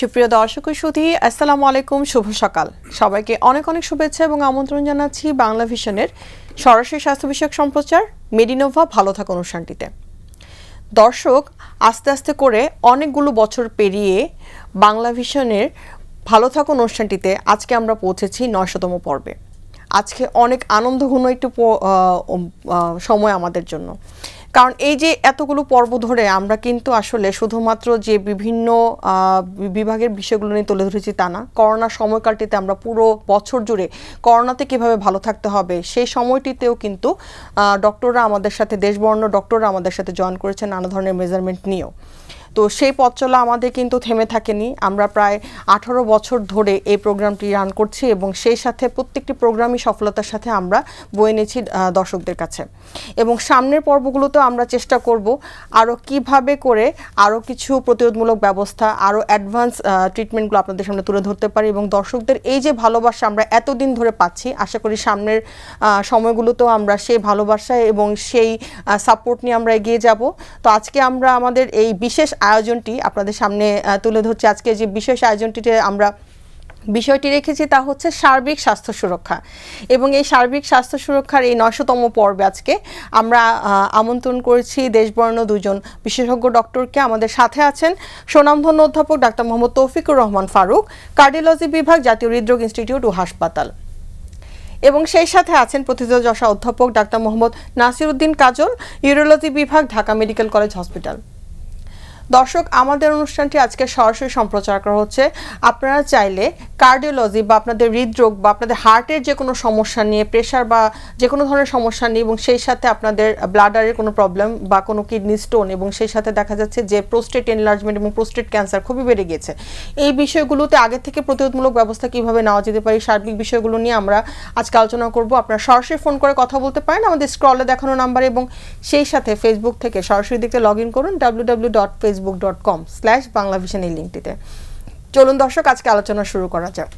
সুপ্রিয় দর্শক ও সুধী, আসসালামু আলাইকুম, শুভ সকাল। সবাইকে অনেক অনেক শুভেচ্ছা এবং আমন্ত্রণ জানাচ্ছি বাংলা ভিশনের সরাসরি স্বাস্থ্য বিষয়ক সম্প্রচার মেডিনোভা ভালো থাকা অনুষ্ঠানটিতে। দর্শক, আস্তে আস্তে করে অনেকগুলো বছর পেরিয়ে বাংলা ভিশনের ভালো থাকা অনুষ্ঠানটিতে আজকে আমরা পৌঁছেছি ৯০০তম পর্বে। আজকে অনেক আনন্দঘন একটু সময় আমাদের জন্য, কারণ এই যে এতগুলো পর্ব ধরে আমরা কিন্তু আসলে শুধুমাত্র যে বিভিন্ন বিভাগের বিষয়গুলো নিয়ে তুলে ধরেছি তা না, করোনার সময়কালটিতে আমরা পুরো বছর জুড়ে করোনাতে কীভাবে ভালো থাকতে হবে সেই সময়টিতেও কিন্তু ডক্টররা আমাদের সাথে, দেশবর্ণ ডক্টররা আমাদের সাথে জয়েন করেছেন নানা ধরনের মেজারমেন্ট নিয়েও। তো সেই পথ চলা আমাদের কিন্তু থেমে থাকেনি। আমরা প্রায় 18 বছর ধরে এই প্রোগ্রামটি রান করছি এবং সেই সাথে প্রত্যেকটি প্রোগ্রামই সফলতার সাথে আমরা বয়ে নিয়েছি দর্শকদের কাছে। এবং সামনের পর্বগুলোতে আমরা চেষ্টা করব আরও কিভাবে করে আরও কিছু প্রতিরোধমূলক ব্যবস্থা, আরও অ্যাডভান্স ট্রিটমেন্টগুলো আপনাদের সামনে তুলে ধরতে পারি এবং দর্শকদের এই যে ভালোবাসা আমরা এতদিন ধরে পাচ্ছি, আশা করি সামনের সময়গুলোতেও আমরা সেই ভালোবাসা এবং সেই সাপোর্ট নিয়ে আমরা এগিয়ে যাব। তো আজকে আমরা আমাদের এই বিশেষ আয়োজনটি আপনাদের সামনে তুলে ধরছি। আজকে যে বিশেষ আয়োজনটিতে আমরা বিষয়টি রেখেছি তা হচ্ছে সার্বিক স্বাস্থ্য সুরক্ষা, এবং এই সার্বিক স্বাস্থ্য সুরক্ষার এই ৯০০তম পর্বে আজকে আমরা আমন্ত্রণ করেছি দেশবর্ণ দুজন বিশেষজ্ঞ ডক্টরকে। আমাদের সাথে আছেন সুনামধন্য অধ্যাপক ডাক্তার মোহাম্মদ তৌফিকুর রহমান ফারুক, কার্ডিওলজি বিভাগ, জাতীয় হৃদরোগ ইনস্টিটিউট ও হাসপাতাল, এবং সেই সাথে আছেন প্রথিতযশা অধ্যাপক ডাক্তার মোহাম্মদ নাসির উদ্দিন কাজল, ইউরোলজি বিভাগ, ঢাকা মেডিকেল কলেজ হসপিটাল। দর্শক, আমাদের অনুষ্ঠানটি আজকে সরাসরি সম্প্রচার করা হচ্ছে। আপনারা চাইলে কার্ডিওলজি বা আপনাদের হৃদরোগ বা আপনাদের হার্টের যে কোনো সমস্যা নিয়ে, প্রেশার বা যে কোনো ধরনের সমস্যা নিয়ে, এবং সেই সাথে আপনাদের ব্লাডারের কোনো প্রবলেম বা কোনো কিডনি স্টোন, এবং সেই সাথে দেখা যাচ্ছে যে প্রোস্টেট এনলার্জমেন্ট এবং প্রোস্টেট ক্যান্সার খুবই বেড়ে গিয়েছে, এই বিষয়গুলোতে আগে থেকে প্রতিরোধমূলক ব্যবস্থা কীভাবে নেওয়া যেতে পারে, সার্বিক বিষয়গুলো নিয়ে আমরা আজকে আলোচনা করব। আপনারা সরাসরি ফোন করে কথা বলতে পারেন আমাদের স্ক্রলে দেখানো নাম্বারে, এবং সেই সাথে ফেসবুক থেকে সরাসরি দেখতে লগ ইন করুন www.facebook.com/banglavision এই লিঙ্কটিতে। চলুন দর্শক, আজকে আলোচনা শুরু করা যাক।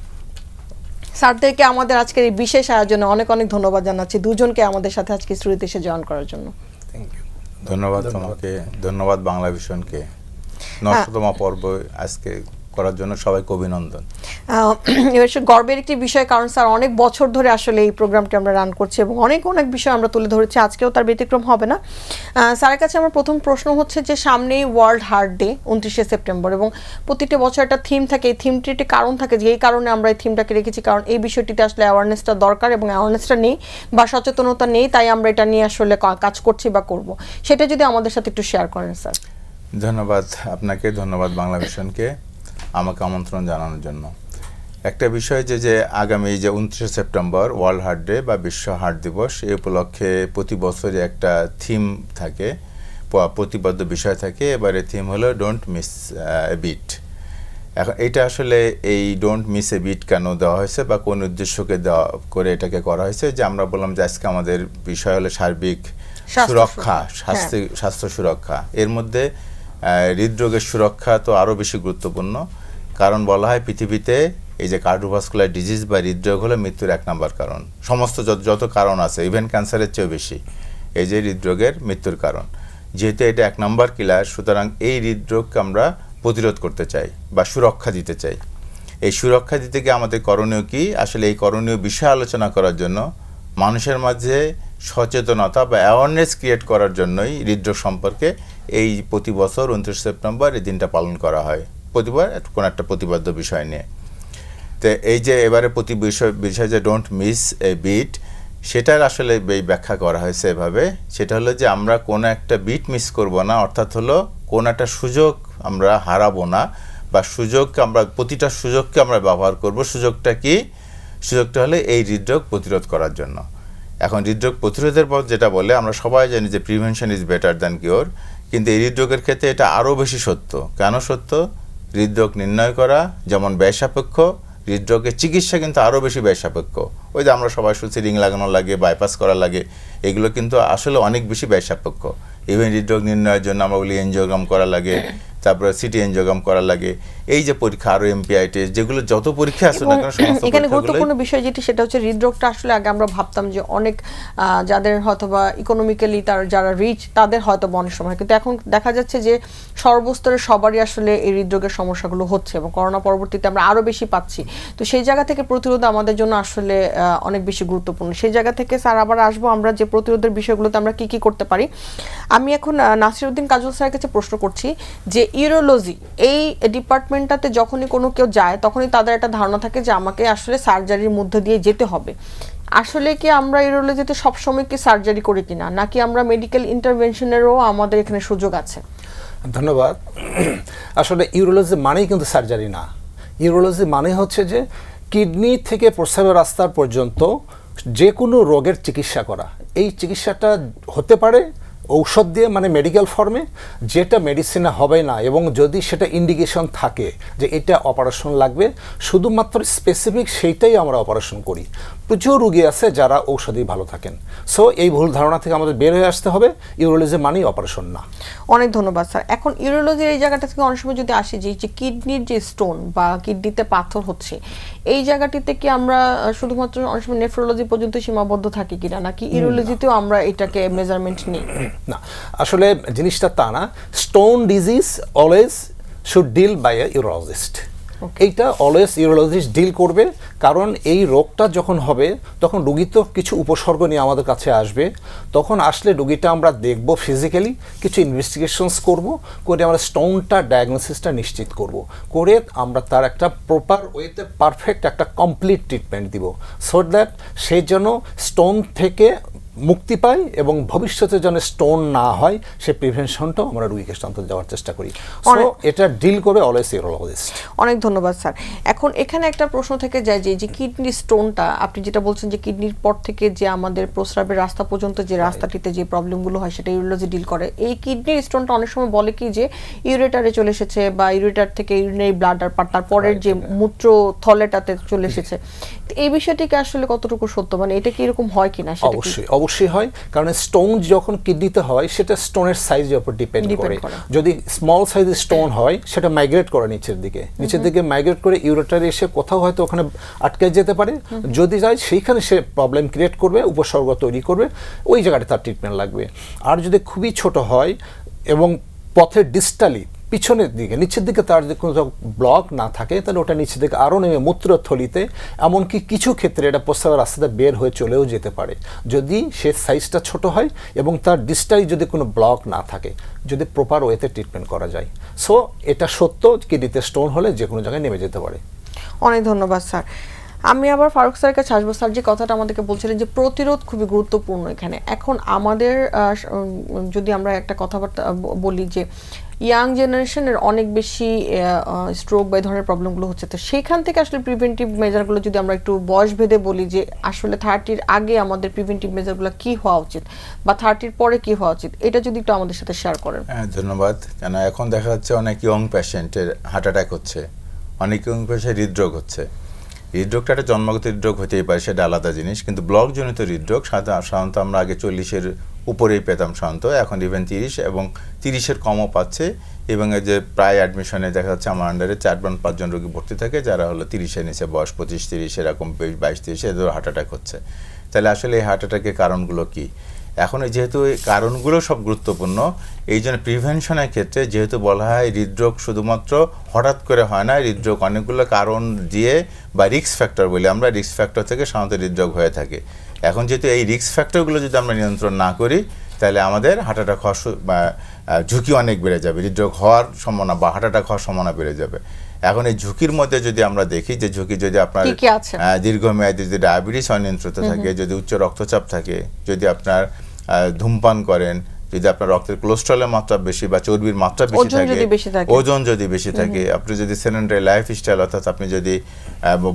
স্যারদেরকে আমাদের আজকের এই বিশেষ আয়োজনে অনেক অনেক ধন্যবাদ জানাচ্ছি, দুজনকে আমাদের সাথে আজকে স্টুডিওতে এসে জয়েন করার জন্য। Thank you. ধন্যবাদ তোমাকে, ধন্যবাদ বাংলা ভিশনকে ৯০০তম পর্ব আজকে করার জন্য সবাইকে অভিনন্দন। গর্বের একটি বিষয়, কারণ স্যার অনেক বছর ধরে আসলে এই প্রোগ্রামটি আমরা রান করছি এবং অনেক অনেক বিষয় আমরা তুলে ধরেছি, আজকেও তার ব্যতিক্রম হবে না। স্যারের কাছে আমার প্রথম প্রশ্ন হচ্ছে যে সামনেই ওয়ার্ল্ড হার্ট ডে 29শে সেপ্টেম্বর, এবং প্রতিটি বছর একটা থিম থাকে, এই থিমটির একটি কারণ থাকে যে এই কারণে আমরা এই থিমটাকে রেখেছি, কারণ এই বিষয়টিতে আসলে অ্যাওয়ারনেসটা দরকার এবং অ্যাওয়ারনেসটা নেই বা সচেতনতা নেই, তাই আমরা এটা নিয়ে আসলে কাজ করছি বা করব। সেটা যদি আমাদের সাথে একটু শেয়ার করেন স্যার। ধন্যবাদ আপনাকে, ধন্যবাদ বাংলা ভিশনকে আমাকে আমন্ত্রণ জানানোর জন্য। একটা বিষয় যে আগামী যে 29শে সেপ্টেম্বর ওয়ার্ল্ড হার্ট ডে বা বিশ্ব হার্ট দিবস, এই উপলক্ষে প্রতি বছরই একটা থিম থাকে, প্রতিবদ্ধ বিষয় থাকে। এবারে থিম হলো ডোন্ট মিস এ বিট। এখন এটা আসলে এই ডোন্ট মিস এ বিট কেন দেওয়া হয়েছে বা কোন উদ্দেশ্যকে দেওয়া করে এটাকে করা হয়েছে, যে আমরা বললাম যে আজকে আমাদের বিষয় হলো সার্বিক সুরক্ষা, স্বাস্থ্য সুরক্ষা। এর মধ্যে হৃদরোগের সুরক্ষা তো আরও বেশি গুরুত্বপূর্ণ, কারণ বলা হয় পৃথিবীতে এই যে কার্ডিওভাস্কুলার ডিজিজ বা হৃদরোগ হলো মৃত্যুর 1 নম্বর কারণ। সমস্ত যত কারণ আছে, ইভেন ক্যান্সারের চেয়েও বেশি এই যে হৃদরোগের মৃত্যুর কারণ। যেহেতু এটা 1 নম্বর কিলার, সুতরাং এই হৃদরোগকে আমরা প্রতিরোধ করতে চাই বা সুরক্ষা দিতে চাই। এই সুরক্ষা দিতে গিয়ে আমাদের করণীয় কি? আসলে এই করণীয় বিষয় আলোচনা করার জন্য, মানুষের মাঝে সচেতনতা বা অ্যাওয়ারনেস ক্রিয়েট করার জন্যই হৃদরোগ সম্পর্কে এই প্রতি বছর 29 সেপ্টেম্বর এই দিনটা পালন করা হয়, প্রতিবার কোনো একটা প্রতিবদ্ধ বিষয় নিয়ে। তো এই যে এবারে বিষয় যে ডোন্ট মিস এ বিট, সেটার আসলে এই ব্যাখ্যা করা হয়েছে এভাবে। সেটা হলো যে আমরা কোনো একটা বিট মিস করব না, অর্থাৎ হলো কোনো একটা সুযোগ আমরা হারাবো না, বা সুযোগকে আমরা প্রতিটা সুযোগকে আমরা ব্যবহার করব। সুযোগটা কি? সুযোগটা হলে এই হৃদরোগ প্রতিরোধ করার জন্য। এখন হৃদরোগ প্রতিরোধের পর যেটা বলে, আমরা সবাই জানি যে prevention is better than cure, কিন্তু এই হৃদরোগের ক্ষেত্রে এটা আরও বেশি সত্য। কেন সত্য? হৃদরোগ নির্ণয় করা যেমন ব্যয়সাপেক্ষ, হৃদরোগের চিকিৎসা কিন্তু আরও বেশি ব্যয়সাপেক্ষ। ওই যে আমরা সবাই শুনছি রিং লাগানো লাগে, বাইপাস করা লাগে, এগুলো কিন্তু আসলে অনেক বেশি ব্যয়সাপেক্ষ। ইভেন হৃদরোগ নির্ণয়ের জন্য আমরা বলি এনজিওগ্রাম করা লাগে, তারপরে সিটি এনজিওগ্রাম করা লাগে, এই যে পরীক্ষা আরো এমপিআই টেস্ট, যেগুলো যত পরীক্ষা আছে না কেন সমস্ত এখানে গুরুত্বপূর্ণ বিষয় যেটি সেটা হচ্ছে হৃদরোগটা আসলে আগে আমরা ভাবতাম যে অনেক যাদের হয়তো বা ইকোনমিক্যালি যারা রিচ তাদের হয়তো অনেক সময়, কিন্তু এখন দেখা যাচ্ছে যে সর্বস্তরের সবারই আসলে এই হৃদরোগের সমস্যাগুলো হচ্ছে এবং করোনা পরবর্তীতে আমরা আরো বেশি পাচ্ছি। তো সেই জায়গা থেকে প্রতিরোধ আমাদের জন্য আসলে অনেক বেশি গুরুত্বপূর্ণ। সেই জায়গা থেকে স্যার আবার আসবো আমরা যে প্রতিরোধের বিষয়গুলোতে আমরা কি কি করতে পারি। আমি এখন নাসিরউদ্দিন কাজল স্যারের কাছে প্রশ্ন করছি যে ইউরোলজি এই ডিপার্টমেন্টটাতে যখনই কোনো কেউ যায় তখনই তাদের একটা ধারণা থাকে যে আমাকে আসলে সার্জারির মধ্যে দিয়ে যেতে হবে। আসলে কি আমরা ইউরোলজিতে সবসময় কি সার্জারি করি কিনা, নাকি আমরা মেডিকেল ইন্টারভেনশনেরও আমাদের এখানে সুযোগ আছে? ধন্যবাদ। আসলে ইউরোলজি মানেই কিন্তু সার্জারি না। ইউরোলজি মানে হচ্ছে যে কিডনি থেকে প্রস্রাবের রাস্তা পর্যন্ত যে কোনো রোগের চিকিৎসা করা। এই চিকিৎসাটা হতে পারে ঔষধ দিয়ে, মানে মেডিকেল ফর্মে, যেটা মেডিসিনে হবে না, এবং যদি সেটা ইন্ডিকেশন থাকে যে এটা অপারেশন লাগবে, শুধুমাত্র স্পেসিফিক সেইটাই আমরা অপারেশন করি। প্রচুর রোগী আছে যারা ঔষধেই ভালো থাকেন। সো এই ভুল ধারণা থেকে আমাদের বের হয়ে আসতে হবে, ইউরোলজি মানেই অপারেশন না। অনেক ধন্যবাদ স্যার। এখন ইউরোলজির এই জায়গাটা থেকে অনেক সময় যদি আসি যে কিডনির যে স্টোন বা কিডনিতে পাথর হচ্ছে, এই জায়গাটিতে কি আমরা শুধুমাত্র অনেক সময় নেফ্রোলজি পর্যন্ত সীমাবদ্ধ থাকি কিনা, নাকি ইউরোলজিতেও আমরা এটাকে মেজারমেন্ট নিই? না, আসলে জিনিসটা তা না। Stone disease always should deal by a urologist. এইটা অলওয়েজ ইউরোলজিস্ট ডিল করবে, কারণ এই রোগটা যখন হবে তখন রোগী তো কিছু উপসর্গ নিয়ে আমাদের কাছে আসবে। তখন আসলে রোগীটা আমরা দেখব, ফিজিক্যালি কিছু ইনভেস্টিগেশনস করব, করে আমরা স্টোনটা ডায়াগনোসিসটা নিশ্চিত করব, করে আমরা তার একটা প্রপার ওয়েতে পারফেক্ট একটা কমপ্লিট ট্রিটমেন্ট দিব, সো দ্যাট সে যেন স্টোন থেকে মুক্তি পায় এবং ভবিষ্যতে যেন স্টোন না হয় সে প্রিভেনশনটাও আমরা রোগীকে অন্তত দেওয়ার চেষ্টা করি। সো এটা ডিল করে অলওয়েজ ইউরোলজিস্ট। অনেক ধন্যবাদ স্যার। এখন এখানে একটা প্রশ্ন থেকে যায় যে কিডনি স্টোনটা আপনি যেটা বলছেন যে কিডনির পর থেকে যে আমাদের প্রস্রাবের রাস্তা পর্যন্ত যে রাস্তাটিতে যে প্রবলেমগুলো হয় সেটা ইউরোলজি ডিল করে। এই কিডনির স্টোনটা অনেক সময় বলে কি যে ইউরেটারে চলে এসেছে বা ইউরেটার থেকে ইউরিনারি ব্লাডার তারপরের যে মূত্র থলেটাতে চলে এসেছে, এই বিষয়টিকে আসলে কতটুকু সত্য, মানে এটা কি এরকম হয় কিনা? অবশ্যই হয়, কারণ স্টোন যখন কিডনিতে হয় সেটা স্টোনের সাইজের উপর ডিপেন্ড করে। যদি স্মল সাইজের স্টোন হয় সেটা মাইগ্রেট করে নিচের দিকে মাইগ্রেট করে ইউরেটারে এসে কোথাও হয়তো ওখানে আটকে যেতে পারে। যদি যায় সেইখানে সে প্রবলেম ক্রিয়েট করবে, উপসর্গ তৈরি করবে, ওই জায়গাটা তার ট্রিটমেন্ট লাগবে। আর যদি খুবই ছোট হয় এবং পথের ডিস্টালি পিছনের দিকে নিচের দিকে তার যদি কোনো ব্লক না থাকে, তাহলে ওটা নিচের দিকে আরও নেমে মূত্রথলিতে, এমনকি কিছু ক্ষেত্রে এটা প্রস্রাবের রাস্তাতে বের হয়ে চলেও যেতে পারে যদি সে সাইজটা ছোট হয় এবং তার ডিস্টালি যদি কোনো ব্লক না থাকে, যদি প্রপার ওয়েতে ট্রিটমেন্ট করা যায়। সো এটা সত্য, কিডনিতে স্টোন হলে যে কোনো জায়গায় নেমে যেতে পারে। অনেক ধন্যবাদ স্যার। আমি আবার ফারুক স্যারের কাছে আসবো। স্যার যে কথাটা আমাদেরকে বলছিলেন যে প্রতিরোধ খুবই গুরুত্বপূর্ণ এখানে। এখন আমাদের যদি আমরা একটা কথাবার্তা বলি যে ইয়াং জেনারেশনের অনেক বেশি স্ট্রোক বা এই ধরনের প্রবলেমগুলো হচ্ছে, তো সেইখান থেকে আসলে প্রিভেন্টিভ মেজারগুলো যদি আমরা একটু বয়স ভেদে বলি যে আসলে 30-র আগে আমাদের প্রিভেন্টিভ মেজারগুলো কি হওয়া উচিত বা 30-র পরে কি হওয়া উচিত, এটা যদি একটু আমাদের সাথে শেয়ার করেন। হ্যাঁ, ধন্যবাদ। কেন এখন দেখা যাচ্ছে অনেক ইয়ং পেশেন্টের হার্ট অ্যাটাক হচ্ছে, অনেক ইয়ং পেশেন্টের হৃদরোগ হচ্ছে। হৃদরোগটা একটা জন্মগত হৃদরোগ হতেই পারে, সেটা আলাদা জিনিস, কিন্তু ব্লকজনিত হৃদরোগ সাধারণত আমরা আগে 40-এর উপরেই পেতাম সাধারণত, এখন ইভেন 30 এবং 30-এর কমও পাচ্ছে। এবং এই যে প্রায় অ্যাডমিশনে দেখা যাচ্ছে আমার আন্ডারে 4-5 জন রোগী ভর্তি থাকে যারা হলো 30-এর নিচে বয়স, 25-30 এরকম 22-23 এদের হার্ট অ্যাটাক হচ্ছে। তাহলে আসলে এই হার্ট অ্যাটাকের কারণগুলো কি? এখন যেহেতু এই কারণগুলো সব গুরুত্বপূর্ণ, এই জন্য প্রিভেনশনের ক্ষেত্রে যেহেতু বলা হয় হৃদরোগ শুধুমাত্র হঠাৎ করে হয় না, হৃদরোগ অনেকগুলো কারণ দিয়ে বা রিস্ক ফ্যাক্টর বলি আমরা, রিস্ক ফ্যাক্টর থেকে সাধারণত হৃদরোগ হয়ে থাকে। এখন যেহেতু এই রিস্ক ফ্যাক্টরগুলো যদি আমরা নিয়ন্ত্রণ না করি, তাহলে আমাদের হার্ট অ্যাটাক হওয়ার ঝুঁকি অনেক বেড়ে যাবে, হৃদরোগ হওয়ার সম্ভাবনা বা হার্ট অ্যাটাক হওয়ার সম্ভাবনা বেড়ে যাবে। এখন এই ঝুঁকির মধ্যে যদি আমরা দেখি যে ঝুঁকি যদি আপনার দীর্ঘমেয়াদী যদি ডায়াবেটিস অনিয়ন্ত্রিত থাকে, যদি উচ্চ রক্তচাপ থাকে, যদি আপনার ধূমপান করেন, যদি আপনার রক্তের কোলেস্টেরলের মাত্রা বেশি বা চর্বির মাত্রা বেশি থাকে, ওজন যদি বেশি থাকে, আপনি যদি সেডেন্টারি লাইফস্টাইল অর্থাৎ আপনি যদি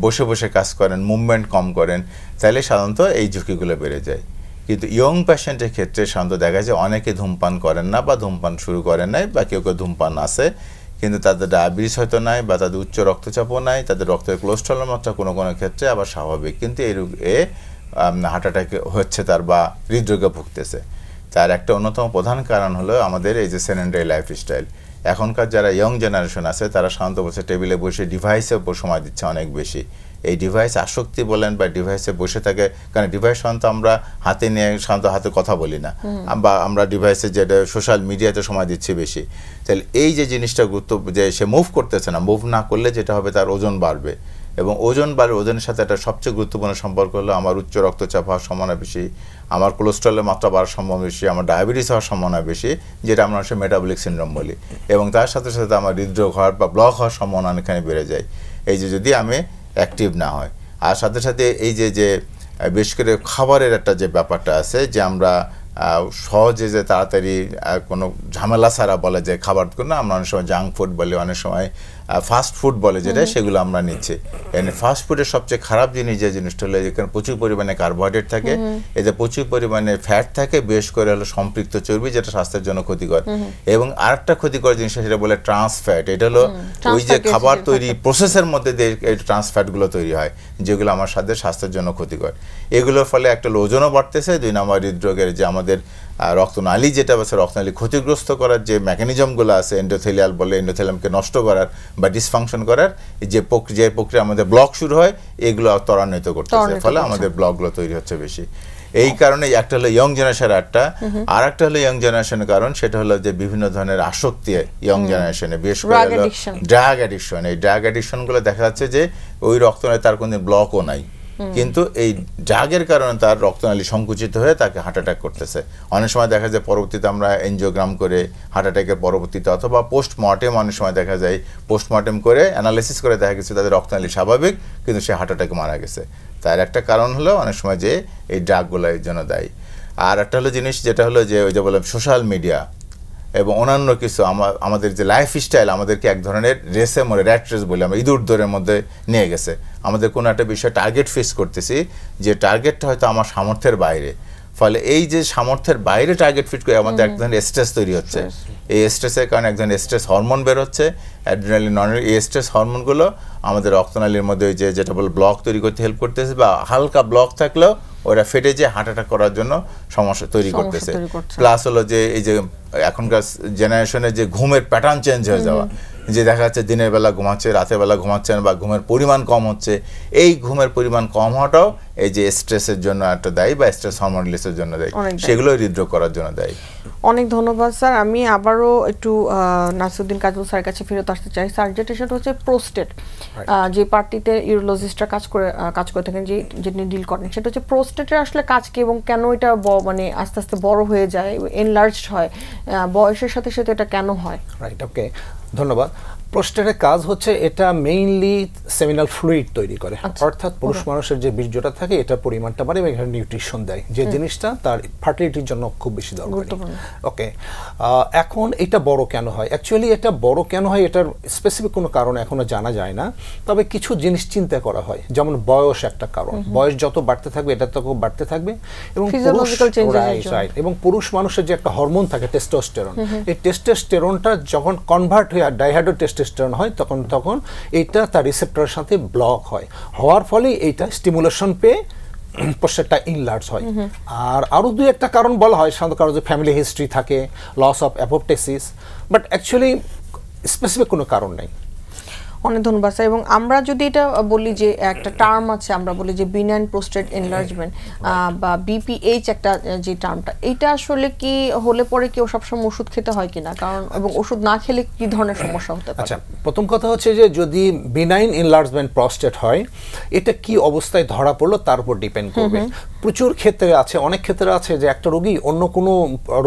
বসে বসে কাজ করেন, মুভমেন্ট কম করেন, তাহলে সাধারণত এই ঝুঁকিগুলো বেড়ে যায়। কিন্তু ইয়ং পেশেন্টের ক্ষেত্রে সাধারণত দেখা যায় অনেকে ধূমপান করেন না বা ধূমপান শুরু করেন নাই, বা কেউ কেউ ধূমপান আছে কিন্তু তাদের ডায়াবেটিস হয়তো নাই বা তাদের উচ্চ রক্তচাপও নাই, তাদের রক্তের কোলেস্টেরলের মাত্রা কোনো কোনো ক্ষেত্রে আবার স্বাভাবিক, কিন্তু এই রোগে হার্ট অ্যাটাক হচ্ছে তার বা হৃদরোগে ভুগতেছে। তার একটা অন্যতম প্রধান কারণ হলো আমাদের এই যে সেডেন্টারি লাইফস্টাইল। এখনকার যারা ইয়ং জেনারেশন আছে তারা সাধারণত বসে টেবিলে বসে ডিভাইসে সময় দিচ্ছে অনেক বেশি। এই ডিভাইস আসক্তি বলেন বা ডিভাইসে বসে থাকে, কারণ ডিভাইস সাধারণত আমরা হাতে নিয়ে সাধারণত হাতে কথা বলি না, বা আমরা ডিভাইসে যেটা সোশ্যাল মিডিয়াতে সময় দিচ্ছি বেশি। তাহলে এই যে জিনিসটা গুরুত্ব, যে সে মুভ করতেছে না, মুভ না করলে যেটা হবে তার ওজন বাড়বে, এবং ওজন বাড়বে। ওজনের সাথে একটা সবচেয়ে গুরুত্বপূর্ণ সম্পর্ক হলো আমার উচ্চ রক্তচাপ হওয়ার সম্ভাবনা বেশি, আমার কোলেস্ট্রলের মাত্রা বাড়ার সম্ভাবনা বেশি, আমার ডায়াবেটিস হওয়ার সম্ভাবনা বেশি, যেটা আমরা হচ্ছে মেটাবলিক সিনড্রোম বলি, এবং তার সাথে সাথে আমার হৃদরোগ হওয়ার বা ব্লক হওয়ার সম্ভাবনা অনেকখানি বেড়ে যায় এই যে যদি আমি অ্যাক্টিভ না হয়। আর সাথে সাথে এই যে বিশেষ করে খাবারের একটা যে ব্যাপারটা আছে, যে আমরা সহজে যে তাড়াতাড়ি কোনো ঝামেলা ছাড়া বলে যে খাবার না, আমরা অনেক সময় জাঙ্ক ফুড বলি, অনেক সময় ফাস্ট ফুড বলে যেটা, সেগুলো আমরা নিচ্ছি। এখানে ফাস্ট ফুডের সবচেয়ে খারাপ জিনিস যে জিনিসটা হলো যেখানে প্রচুর পরিমাণে কার্বোহাইড্রেট থাকে, এতে প্রচুর পরিমাণে ফ্যাট থাকে, বিশেষ করে হলো সম্পৃক্ত চর্বি, যেটা স্বাস্থ্যের জন্য ক্ষতিকর। এবং আরেকটা ক্ষতিকর জিনিস সেটা বলে ট্রান্স ফ্যাট। এটা হলো ওই যে খাবার তৈরি প্রসেসের মধ্যে দিয়ে এই ট্রান্স ফ্যাটগুলো তৈরি হয়, যেগুলো আমার স্বাস্থ্যের জন্য ক্ষতিকর। এগুলোর ফলে একটা ওজনও বাড়তেছে, 2 নম্বর হৃদরোগের যে আমাদের রক্তনালী যেটা আছে, রক্তনালী ক্ষতিগ্রস্ত করার যে মেকানিজমগুলো আছে, এন্ডোথেলিয়াল বলে, এন্ডোথেলিয়ামকে নষ্ট করার বা ডিসফাংশন করার যে প্রক্রিয়া আমাদের ব্লক শুরু হয়, এগুলো ত্বরান্বিত করতেছে, ফলে আমাদের ব্লকগুলো তৈরি হচ্ছে বেশি। এই কারণে একটা হলো ইয়ং জেনারেশন, আর একটা হলো ইয়ং জেনারেশনের কারণ, সেটা হলো যে বিভিন্ন ধরনের আসক্তি ইয়ং জেনারেশনে, বিশেষ করে হলো ড্রাগ অ্যাডিকশন। এই ড্রাগ অ্যাডিকশনগুলো দেখা যাচ্ছে যে ওই রক্তনালী তার কোনো ব্লকও নাই, কিন্তু এই ড্রাগের কারণে তার রক্তনালী সংকুচিত হয়ে তাকে হার্ট অ্যাটাক করতেছে। অনেক সময় দেখা যায় পরবর্তীতে আমরা এনজিওগ্রাম করে হার্ট অ্যাটাকের পরবর্তীতে, অথবা পোস্টমর্টেম অনেক সময় দেখা যায়, পোস্টমর্টেম করে অ্যানালাইসিস করে দেখা গেছে তাদের রক্তনালী স্বাভাবিক, কিন্তু সে হার্ট অ্যাটাকে মারা গেছে। তার একটা কারণ হলো অনেক সময় যে এই ড্রাগগুলো এর জন্য দায়ী। আর একটা হলো জিনিস যেটা হলো যে ওই যে বললাম সোশ্যাল মিডিয়া এবং অন্যান্য কিছু আমাদের যে লাইফ স্টাইল আমাদেরকে এক ধরনের রেসে মধ্যে, র্যাট রেস বলে আমরা, ইঁদুর দৌড়ের মধ্যে নিয়ে গেছে। আমাদের কোনো একটা বিষয় টার্গেট ফিক্স করতেছি, যে টার্গেটটা হয়তো আমার সামর্থ্যের বাইরে, ফলে এই যে সামর্থ্যের বাইরে টার্গেট ফিট করে আমাদের এক ধরনের স্ট্রেস তৈরি হচ্ছে। এই স্ট্রেসের কারণে এক ধরনের স্ট্রেস হরমোন বের হচ্ছে, অ্যাড্রিনালিন, এই স্ট্রেস হরমোনগুলো আমাদের রক্তনালীর মধ্যে ওই যে বলে ব্লক তৈরি করতে হেল্প করতেছে, বা হালকা ব্লক থাকলেও ওরা ফেটে যে হার্ট অ্যাটাক করার জন্য সমস্যা তৈরি করতেছে। প্লাস হলো যে এই যে এখনকার জেনারেশনের যে ঘুমের প্যাটার্ন চেঞ্জ হয়ে যাওয়া, যে দেখা যাচ্ছে দিনের বেলা ঘুমাচ্ছে, রাতের বেলা ঘুমাচ্ছেন, বা ঘুমের পরিমাণ কম হচ্ছে। এই ঘুমের পরিমাণ কম হওয়াটাও এই যে স্ট্রেসের জন্য একটা দায়ী, বা স্ট্রেস হরমোন রিলিজের জন্য দায়ী, সেগুলো হৃদরোগ করার জন্য দায়ী। অনেক ধন্যবাদ স্যার। আমি আবারও একটু নাসিরউদ্দিন কাজল স্যারের কাছে ফেরত আসতে চাই। স্যার, যেটা সেটা হচ্ছে প্রোস্টেট, যে পার্টিতে ইউরোলজিস্টরা কাজ করে থাকেন, যেটা ডিল করেন, সেটা হচ্ছে প্রোস্টেটের আসলে কাজ কি, এবং কেন এটা মানে আস্তে আস্তে বড় হয়ে যায়, এনলার্জড হয়, বয়সের সাথে সাথে এটা কেন হয়? রাইট, ওকে, ধন্যবাদ। প্রোস্টেটের কাজ হচ্ছে এটা মেইনলি সেমিনাল ফ্লুইড তৈরি করে, অর্থাৎ পুরুষ মানুষের যে বীর্যটা থাকে এটার পরিমাণটা বাড়ে এবং এখানে নিউট্রিশন দেয়, যে জিনিসটা তার ফার্টিলিটির জন্য খুব বেশি দরকারি। ওকে, এখন এটা বড় কেন হয়? অ্যাকচুয়ালি এটা বড় কেন হয় এটার স্পেসিফিক কোনো কারণ এখনো জানা যায় না, তবে কিছু জিনিস চিন্তা করা হয়, যেমন বয়স একটা কারণ। বয়স যত বাড়তে থাকবে এটা তত বাড়তে থাকবে, এবং পুরুষ মানুষের যে একটা হরমোন থাকে টেস্টোস্টেরন, এই টেস্টোস্টেরনটা যখন কনভার্ট হয়ে ডাইহাইড্রো টেস্টোস্টেরন হয়, তখন এইটা তার রিসেপ্টরের সাথে ব্লক হয়, হওয়ার ফলে এইটা স্টিমুলেশন পেয়ে প্রোস্টেটটা ইনলার্জ হয়। আর আরও দুই একটা কারণ বলা হয়, সাধারণত কারণ যে ফ্যামিলি হিস্ট্রি থাকে, loss of apoptosis, but actually specific কোনো কারণ নেই। অনেক ধন্যবাদ স্যার। এবং আমরা যদি এটা বলি যে একটা টার্ম আছে, আমরা বলি যে বিনাইন প্রোস্টেট এনলার্জমেন্ট বা বিপিএইচ, একটা যে টার্মটা, এটা আসলে কি হলে পরে কেউ সবসময় ওষুধ খেতে হয় কিনা, কারণ এবং ওষুধ না খেলে কি ধরনের সমস্যা হতে পারে? আচ্ছা, প্রথম কথা হচ্ছে যে যদি বিনাইন এনলার্জমেন্ট প্রোস্টেট হয়, এটা কি অবস্থায় ধরা পড়লো তার উপর ডিপেন্ড করবে। প্রচুর ক্ষেত্রে আছে, অনেক ক্ষেত্রে আছে যে একটা রোগী অন্য কোনো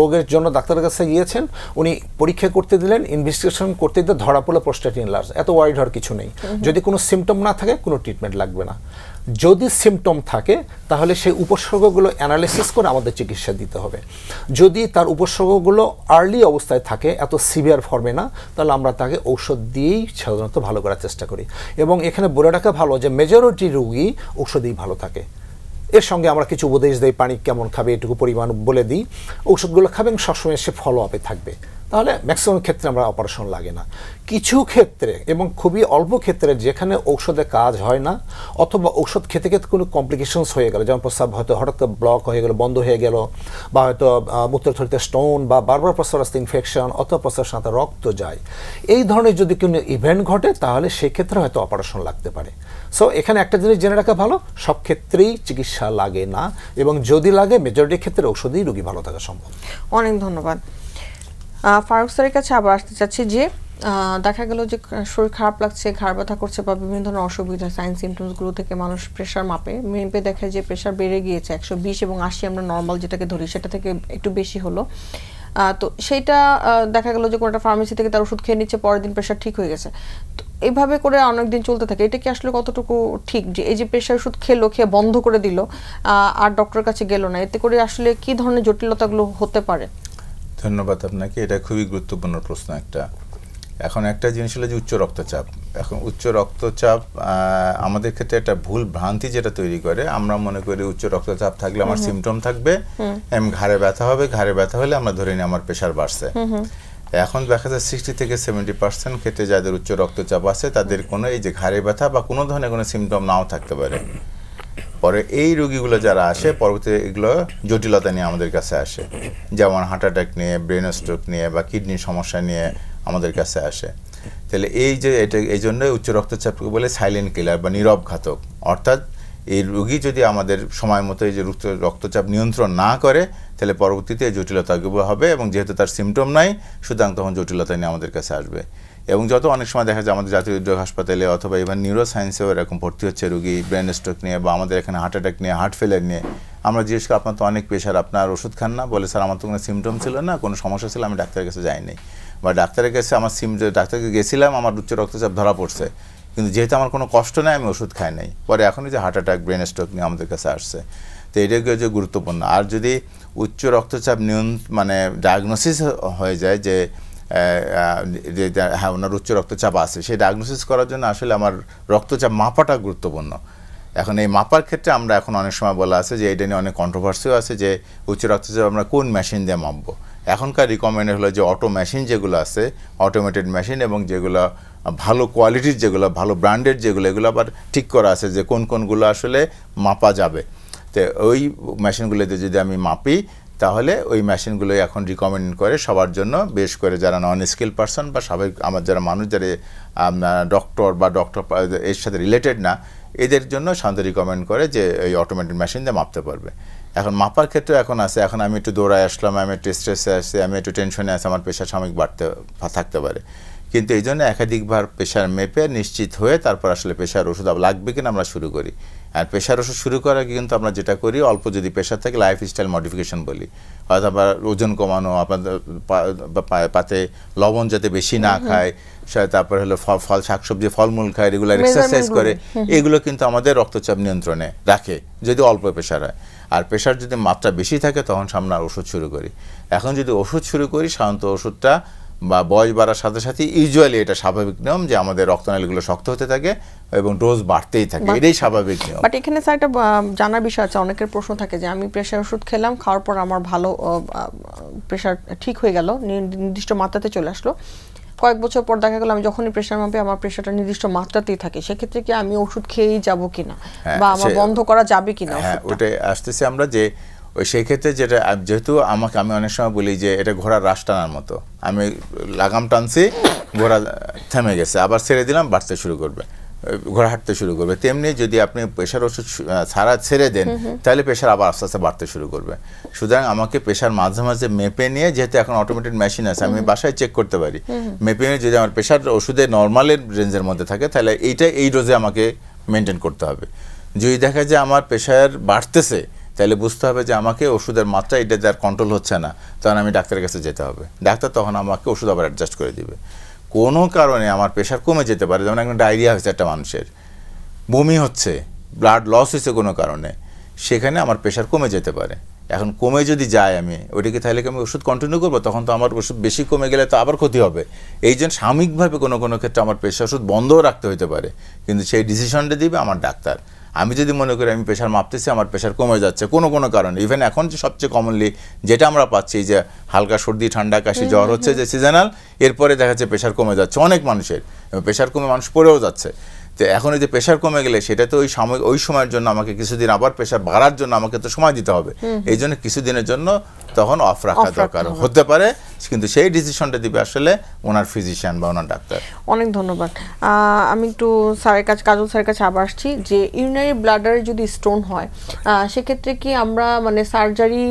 রোগের জন্য ডাক্তারের কাছে গিয়েছেন, উনি পরীক্ষা করতে দিলেন, ইনভেস্টিগেশন করতে দিতে ধরা পড়লো প্রোস্টেট এনলার্জ, এত ওয়ারিড হওয়ার কিছু নেই। যদি কোনো সিমটম না থাকে কোনো ট্রিটমেন্ট লাগবে না। যদি সিমটম থাকে তাহলে সেই উপসর্গগুলো অ্যানালাইসিস করে আমাদের চিকিৎসা দিতে হবে। যদি তার উপসর্গগুলো আর্লি অবস্থায় থাকে, এত সিভিয়ার ফর্মে না, তাহলে আমরা তাকে ঔষধ দিয়েই সাধারণত ভালো করার চেষ্টা করি। এবং এখানে বলে রাখা ভালো যে মেজরিটি রোগী ঔষধেই ভালো থাকে। এর সঙ্গে আমরা কিছু উপদেশ দিই, পানি কেমন খাবে এটুকু পরিমাণ বলে দিই, ঔষধগুলো খাবেন, সবসময় সে ফলো আপে থাকবে। তাহলে ম্যাক্সিমাম ক্ষেত্রে আমরা অপারেশন লাগে না। কিছু ক্ষেত্রে এবং খুবই অল্প ক্ষেত্রে যেখানে ঔষধে কাজ হয় না অথবা ঔষধ খেতে খেতে কোনো কমপ্লিকেশনস হয়ে গেল, যেমন প্রস্রাব হয়তো হঠাৎ ব্লক হয়ে গেল, বন্ধ হয়ে গেল, বা হয়তো মূত্রথলিতে স্টোন বা বারবার প্রস্রাব রাস্তা ইনফেকশন অথবা প্রস্রাব সাথে রক্ত যায়, এই ধরনের যদি কোনো ইভেন্ট ঘটে তাহলে সেক্ষেত্রে হয়তো অপারেশন লাগতে পারে। সো এখানে একটা জিনিস জেনে রাখা ভালো, সব ক্ষেত্রেই চিকিৎসা লাগে না, এবং যদি লাগে মেজরিটি ক্ষেত্রে ঔষধেই রোগী ভালো থাকা সম্ভব। অনেক ধন্যবাদ। ফারুক স্যারের কাছে আবার আসতে চাচ্ছি যে দেখা গেল যে শরীর খারাপ লাগছে, ঘাড় ব্যথা করছে বা বিভিন্ন ধরনের অসুবিধা সাইন সিমটমসগুলো থেকে মানুষ প্রেশার মেপে দেখে যে প্রেশার বেড়ে গিয়েছে 120 এবং 80 আমরা নর্মাল যেটাকে ধরি সেটা থেকে একটু বেশি হলো, তো সেইটা দেখা গেল যে কোনো একটা ফার্মেসি থেকে তার ওষুধ খেয়ে নিচ্ছে, পরের দিন প্রেশার ঠিক হয়ে গেছে। তো এইভাবে করে অনেকদিন চলতে থাকে, এটা কি আসলে কতটুকু ঠিক যে এই যে প্রেশার ওষুধ খেয়ে বন্ধ করে দিল আর ডক্টরের কাছে গেল না, এতে করে আসলে কি ধরনের জটিলতাগুলো হতে পারে? ধন্যবাদ আপনাকে, এটা খুবই গুরুত্বপূর্ণ প্রশ্ন একটা। এখন একটা জিনিস হলো যে উচ্চ রক্তচাপ। এখন উচ্চ রক্তচাপ আমাদের ক্ষেত্রে একটা ভুল ভ্রান্তি যেটা তৈরি করে, আমরা মনে করি উচ্চ রক্তচাপ থাকলে আমার সিমটম থাকবে, ঘাড়ে ব্যথা হবে, ঘাড়ে ব্যথা হলে আমরা ধরে নিই আমার প্রেশার বাড়ছে। এখন দেখা যায় 60 থেকে 70% ক্ষেত্রে যাদের উচ্চ রক্তচাপ আছে তাদের কোনো এই যে ঘাড়ে ব্যথা বা কোনো ধরনের কোনো সিমটম নাও থাকতে পারে। পরে এই রোগীগুলো যারা আসে পরবর্তীতে এগুলো জটিলতা নিয়ে আমাদের কাছে আসে, যেমন হার্ট অ্যাটাক নিয়ে, ব্রেন স্ট্রোক নিয়ে বা কিডনির সমস্যা নিয়ে আমাদের কাছে আসে। তাহলে এই যে এটা এই জন্য উচ্চ রক্তচাপকে বলে সাইলেন্ট কিলার বা নীরব ঘাতক। অর্থাৎ এই রোগী যদি আমাদের সময় মতো এই যে রক্তচাপ নিয়ন্ত্রণ না করে তাহলে পরবর্তীতে এই জটিলতাগুলো হবে, এবং যেহেতু তার সিমটম নাই সুতরাং তখন জটিলতা নিয়ে আমাদের কাছে আসবে। এবং যত অনেক সময় দেখা যায় আমাদের জাতীয় হৃদরোগ হাসপাতালে অথবা ইভেন নিউরো সায়েন্সেও এরকম ভর্তি হচ্ছে রোগী ব্রেন স্ট্রোক নিয়ে, বা আমাদের এখানে হার্ট অ্যাটাক নিয়ে, হার্ট ফেলিয়ার নিয়ে। আমরা জিজ্ঞেস করি আপনার তো অনেক প্রেশার, আপনার ওষুধ খান না? বলে স্যার আমার তো কোনো সিমটম ছিল না, কোনো সমস্যা ছিল, আমি ডাক্তারের কাছে যাইনি, বা ডাক্তারের কাছে আমার ডাক্তারকে গেছিলাম, আমার উচ্চ রক্তচাপ ধরা পড়ছে, কিন্তু যেহেতু আমার কোনো কষ্ট নেই আমি ওষুধ খাই নাই, পরে এখনই যে হার্ট অ্যাটাক ব্রেন স্ট্রোক নিয়ে আমাদের কাছে আসছে। তো এটাকে যে গুরুত্বপূর্ণ। আর যদি উচ্চ রক্তচাপ মানে ডায়াগনোসিস হয়ে যায় যে হ্যাঁ ওনার উচ্চ রক্তচাপ আছে, সেই ডায়াগনোসিস করার জন্য আসলে আমার রক্তচাপ মাপাটা গুরুত্বপূর্ণ। এখন এই মাপার ক্ষেত্রে আমরা এখন অনেক সময় বলা আছে যে এটা নিয়ে অনেক কন্ট্রোভার্সিও আছে যে উচ্চ রক্তচাপ আমরা কোন মেশিন দিয়ে মাপবো। এখনকার রিকমেন্ডেড হলো যে অটো মেশিন যেগুলো আছে, অটোমেটেড মেশিন, এবং যেগুলো ভালো কোয়ালিটির, যেগুলো ভালো ব্র্যান্ডেড, যেগুলো এগুলো আবার ঠিক করা আছে যে কোনগুলো আসলে মাপা যাবে। তো ওই মেশিনগুলোতে যদি আমি মাপি তাহলে ওই মেশিনগুলোই এখন রিকমেন্ড করে সবার জন্য, বেশ করে যারা নন স্কিল পারসন বা স্বাভাবিক আমার যারা মানুষ যারা ডক্টর বা ডক্টর এর সাথে রিলেটেড না, এদের জন্য সাধারণত রিকমেন্ড করে যে এই অটোমেটেড মেশিন দিয়ে মাপতে পারবে। এখন মাপার ক্ষেত্রে এখন আছে, এখন আমি একটু দৌড়ায় আসলাম, আমি একটু স্ট্রেসে আসছি, আমি একটু টেনশনে আসি, আমার প্রেশার সাময়িক থাকতে পারে, কিন্তু এই জন্য একাধিকবার প্রেশার মেপে নিশ্চিত হয়ে তারপর আসলে প্রেশার ওষুধ লাগবে কিনা আমরা শুরু করি। আর প্রেশার ওষুধ শুরু করার আগে কিন্তু আমরা যেটা করি, অল্প যদি প্রেশার থাকে লাইফস্টাইল মডিফিকেশন বলি, হয়তো আবার ওজন কমানো, আপনাদের পাতে লবণ যাতে বেশি না খায়, তারপর হলো ফল শাকসবজি ফলমূল খায়, রেগুলার এক্সারসাইজ করে, এগুলো কিন্তু আমাদের রক্তচাপ নিয়ন্ত্রণে রাখে যদি অল্প প্রেশার হয়। আর প্রেশার যদি মাত্রা বেশি থাকে তখন আমরা ওষুধ শুরু করি। এখন যদি ওষুধ শুরু করি সাধারণত ওষুধটা বা বয়স বাড়ার সাথে সাথে ইউজুয়ালি এটা স্বাভাবিক নিয়ম যে আমাদের রক্তনালীগুলো শক্ত হতে থাকে এবং ডোজ বাড়তেই থাকে, এটাই স্বাভাবিক নিয়ম। বাট এখানে স্যার একটা জানার বিষয় আছে, অনেকের প্রশ্ন থাকে যে আমি প্রেশার ওষুধ খেলাম, খাওয়ার পর আমার ভালো প্রেশার ঠিক হয়ে গেল, নির্দিষ্ট মাত্রাতে চলে আসলো, কয়েক বছর পর দেখা গেল আমি যখনই প্রেশার মাপি আমার প্রেশারটা নির্দিষ্ট মাত্রাতেই থাকে, সেক্ষেত্রে কি আমি ওষুধ খেয়েই যাবো কিনা বা আমার বন্ধ করা যাবে কিনা? হ্যাঁ, ওটাই আসতেছি আমরা যে ওই সেই ক্ষেত্রে যেটা, যেহেতু আমি অনেক সময় বলি যে এটা ঘোড়ার রাশ টানার মতো, আমি লাগাম টানছি, ঘোড়া থেমে গেছে, আবার ছেড়ে দিলাম, বাড়তে শুরু করবে, ঘোড়া হাঁটতে শুরু করবে। তেমনি যদি আপনি প্রেশার ওষুধ ছেড়ে দেন তাহলে প্রেশার আবার আস্তে আস্তে বাড়তে শুরু করবে। সুতরাং আমাকে প্রেশার মাঝে মাঝে মেপে নিয়ে, যেহেতু এখন অটোমেটেড মেশিন আছে আমি বাসায় চেক করতে পারি, মেপে নিয়ে যদি আমার প্রেশার ওষুধে নর্মালের রেঞ্জের মধ্যে থাকে তাহলে এই ডোজে আমাকে মেনটেন করতে হবে। যদি দেখা যায় আমার প্রেশার বাড়তেছে তাহলে বুঝতে হবে যে আমাকে ওষুধের মাত্রা এটা যার কন্ট্রোল হচ্ছে না, তখন আমি ডাক্তারের কাছে যেতে হবে। ডাক্তার তখন আমাকে ওষুধ আবার অ্যাডজাস্ট করে দিবে। কোনো কারণে আমার প্রেশার কমে যেতে পারে, যেমন একটা ডায়রিয়া হয়েছে একটা মানুষের, বমি হচ্ছে, ব্লাড লস হয়েছে কোনো কারণে, সেখানে আমার প্রেশার কমে যেতে পারে। এখন কমে যদি যায় আমি ওইটাকে তাহলে কি আমি ওষুধ কন্টিনিউ করবো? তখন তো আমার ওষুধ বেশি কমে গেলে তো আবার ক্ষতি হবে। এই জন্য সাময়িকভাবে কোনো ক্ষেত্রে আমার প্রেশার ওষুধ বন্ধও রাখতে হতে পারে, কিন্তু সেই ডিসিশনটা দিবে আমার ডাক্তার। আমি যদি মনে করি আমি প্রেশার মাপতেছি, আমার প্রেশার কমে যাচ্ছে কোনো কারণে, ইভেন এখন যে সবচেয়ে কমনলি যেটা আমরা পাচ্ছি যে হালকা সর্দি ঠান্ডা কাশি জ্বর হচ্ছে যে সিজনাল, এরপরে দেখা যাচ্ছে প্রেশার কমে যাচ্ছে অনেক মানুষের, প্রেশার কমে মানুষ পড়েও যাচ্ছে। তো এখন এই যে প্রেশার কমে গেলে সেটা তো ওই সময়ের জন্য আমাকে কিছুদিন আবার প্রেশার বাড়ার জন্য আমাকে তো সময় দিতে হবে, এই জন্য কিছুদিনের জন্য তখন অফ রাখা দরকার হতে পারে, কিন্তু সেই ডিসিশনটা দিবে আসলে ওনার ফিজিশিয়ান বা ওনার ডাক্তার। অনেক ধন্যবাদ। আমি একটু স্যারের কাছে, কাজল স্যারের কাছে আবার আসছি যে ইউরিনারি ব্লাডারে যদি স্টোন হয় সেক্ষেত্রে কি আমরা মানে সার্জারি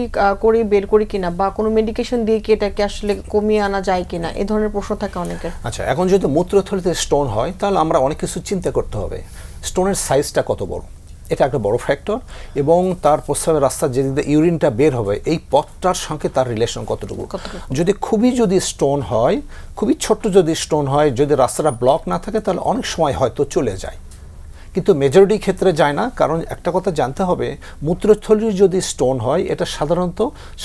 করে বের করি কিনা বা কোনো মেডিকেশন দিয়ে কি এটাকে আসলে কমিয়ে আনা যায় কিনা, এই ধরনের প্রশ্ন থাকে অনেকের। আচ্ছা, এখন যদি মূত্রথলিতে স্টোন হয় তাহলে আমরা অনেক কিছু চিন্তা করতে হবে। স্টোনের সাইজটা কত বড়, এটা একটা বড় ফ্যাক্টর, এবং তার প্রস্রাবের রাস্তা যেদিক দিয়ে ইউরিনটা বের হবে এই পথটার সঙ্গে তার রিলেশন কতটুকু। যদি স্টোন হয়, খুবই ছোট্ট যদি স্টোন হয়, যদি রাস্তাটা ব্লক না থাকে তাহলে অনেক সময় হয়তো চলে যায়, কিন্তু মেজরিটি ক্ষেত্রে যায় না। কারণ একটা কথা জানতে হবে, মূত্রথলির যদি স্টোন হয় এটা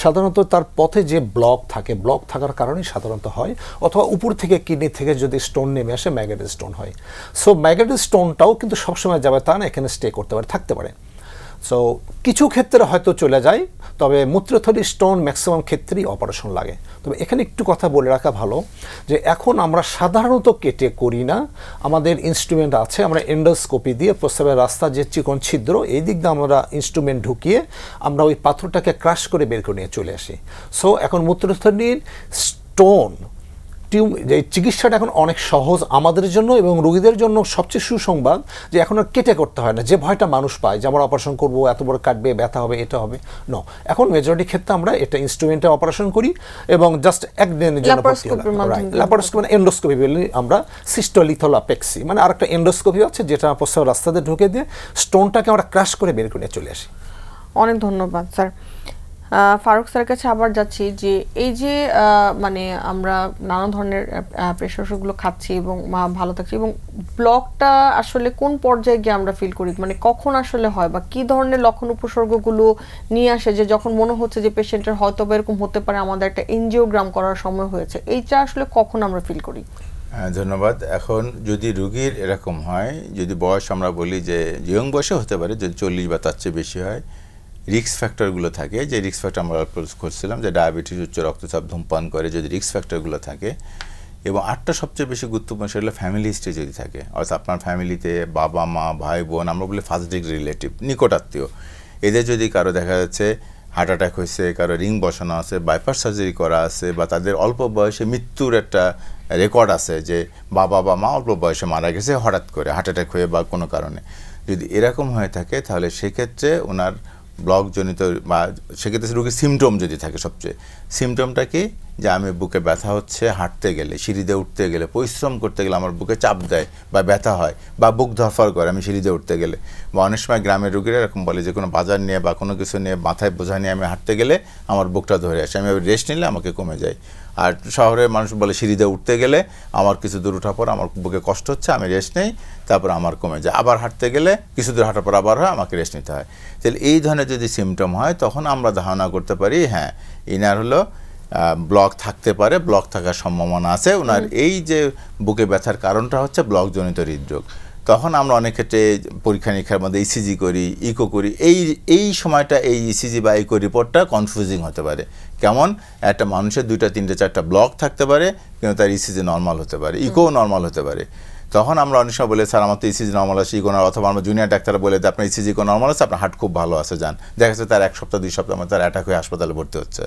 সাধারণত তার পথে যে ব্লক থাকার কারণেই সাধারণত হয়, অথবা উপর থেকে কিডনি থেকে যদি স্টোন নেমে আসে ম্যাগনেটিক স্টোন হয়। সো ম্যাগনেটিক স্টোনটাও কিন্তু সবসময় যাবে তা না, এখানে স্টে করতে পারে, থাকতে পারে। সো কিছু ক্ষেত্রে হয়তো চলে যায়, তবে মূত্রথলির স্টোন ম্যাক্সিমাম ক্ষেত্রেই অপারেশন লাগে। তবে এখানে একটু কথা বলে রাখা ভালো যে এখন আমরা সাধারণত কেটে করি না, আমাদের ইনস্ট্রুমেন্ট আছে, আমরা এন্ডোস্কোপি দিয়ে প্রস্রাবের রাস্তা যে চিকন ছিদ্র এই দিক দিয়ে আমরা ইনস্ট্রুমেন্ট ঢুকিয়ে আমরা ওই পাথরটাকে ক্রাশ করে বের করে নিয়ে চলে আসি। সো এখন মূত্রথলির স্টোন যে চিকিৎসাটা এখন অনেক সহজ আমাদের জন্য এবং রোগীদের জন্য। সবচেয়ে সুসংবাদ যে এখন আর কেটে করতে হয় না, যে ভয়টা মানুষ পায় যে আমরা অপারেশন করবো, এত বড় কাটবে, ব্যথা হবে, এটা হবে, নো। এখন মেজরিটি ক্ষেত্রে আমরা এটা ইনস্ট্রুমেন্টে অপারেশন করি এবং জাস্ট একদিনের জন্য ল্যাপারোস্কোপি মানে এন্ডোস্কোপি বলি আমরা, সিস্টোলিথোলাপেক্সি মানে আরেকটা এন্ডোস্কোপি আছে যেটা প্রস্রাবের রাস্তাতে ঢুকে দিয়ে স্টোনটাকে আমরা ক্রাশ করে বের করে চলে আসি। অনেক ধন্যবাদ স্যার। ফারুক স্যারের কাছে আবার যাচ্ছি যে এই যে মানে আমরা নানা ধরনের প্রেশার ওষুধগুলো খাচ্ছি এবং ভালো থাকছি, এবং ব্লকটা আসলে কোন পর্যায়ে গিয়ে আমরা ফিল করি, মানে কখন আসলে হয় বা কি ধরনের লক্ষণ উপসর্গগুলো নিয়ে আসে যে যখন মনে হচ্ছে যে পেশেন্টের হয়তো বা এরকম হতে পারে আমাদের একটা এনজিওগ্রাম করার সময় হয়েছে, এইটা আসলে কখন আমরা ফিল করি? ধন্যবাদ। এখন যদি রুগীর এরকম হয়, যদি বয়স আমরা বলি যে ইয়ং বয়সে হতে পারে, যদি 40 বা তার চেয়ে বেশি হয়, রিস্ক ফ্যাক্টরগুলো থাকে, যে রিস্ক ফ্যাক্টর আমরা করছিলাম যে ডায়াবেটিস, উচ্চ রক্তচাপ, ধূমপান করে, যদি রিস্ক ফ্যাক্টরগুলো থাকে, এবং আটটা সবচেয়ে বেশি গুরুত্বপূর্ণ সেগুলো ফ্যামিলি হিস্ট্রি যদি থাকে, অর্থাৎ আপনার ফ্যামিলিতে বাবা মা ভাই বোন, আমরা বলি ফার্স্ট ডিগ্রি রিলেটিভ, নিকট আত্মীয়, এদের যদি কারো দেখা যাচ্ছে হার্ট অ্যাটাক হয়েছে, কারো রিং বসানো আছে, বাইপাস সার্জারি করা আছে, বা তাদের অল্প বয়সে মৃত্যুর একটা রেকর্ড আছে যে বাবা বা মা অল্প বয়সে মারা গেছে হঠাৎ করে হার্ট অ্যাটাক হয়ে বা কোনো কারণে, যদি এরকম হয়ে থাকে তাহলে সেক্ষেত্রে ওনার ব্লকজনিত বা সেক্ষেত্রে রোগীর সিমটম যদি থাকে, সবচেয়ে সিমটমটা কি, যে আমি বুকে ব্যথা হচ্ছে, হাঁটতে গেলে, সিঁড়িতে উঠতে গেলে, পরিশ্রম করতে গেলে আমার বুকে চাপ দেয় বা ব্যথা হয়, বা বুক ধরফর করে আমি সিঁড়িতে উঠতে গেলে, বা অনেক সময় গ্রামের রোগীরা এরকম বলে যে কোনো বাজার নিয়ে বা কোনো কিছু নিয়ে মাথায় বোঝা নিয়ে আমি হাঁটতে গেলে আমার বুকটা ধরে আসে, আমি রেস্ট নিলে আমাকে কমে যায়। আর শহরের মানুষ বলে সিঁড়িতে উঠতে গেলে আমার কিছু দূর ওঠার পর আমার বুকে কষ্ট হচ্ছে, আমি রেস্ট নেই, তারপর আমার কমে যায়, আবার হাঁটতে গেলে কিছু দূর হাঁটার পর আবার হয়, আমাকে রেস্ট নিতে হয়। তাহলে এই ধরনের যদি সিমটম হয় তখন আমরা ধারণা করতে পারি হ্যাঁ ইনার হলো ব্লক থাকতে পারে, ব্লক থাকার সম্ভাবনা আছে, ওনার এই যে বুকে ব্যথার কারণটা হচ্ছে ব্লকজনিত হৃদরোগ। তখন আমরা অনেক ক্ষেত্রে পরীক্ষা নিরীক্ষার মধ্যে ইসিজি করি, ইকো করি, এই সময়টা এই ইসিজি বা ইকো রিপোর্টটা কনফিউজিং হতে পারে। কেমন, একটা মানুষের 2টা 3টে 4টা ব্লক থাকতে পারে কিন্তু তার ইসিজি নর্মাল হতে পারে, ইকোও নর্মাল হতে পারে। তখন আমরা অনেক সময় বলে স্যার আমার তো ইসিজি নর্মাল আছে, ইকো নর্মাল, অথবা আমরা জুনিয়র ডাক্তার বলে যে আপনার ইসিজি ইকো নর্মাল আছে, আপনার হার্ট খুব ভালো আছে, যান, দেখা যাচ্ছে তার 1 সপ্তাহ 2 সপ্তাহ তার অ্যাটাক হয়ে হাসপাতালে ভর্তি হচ্ছে।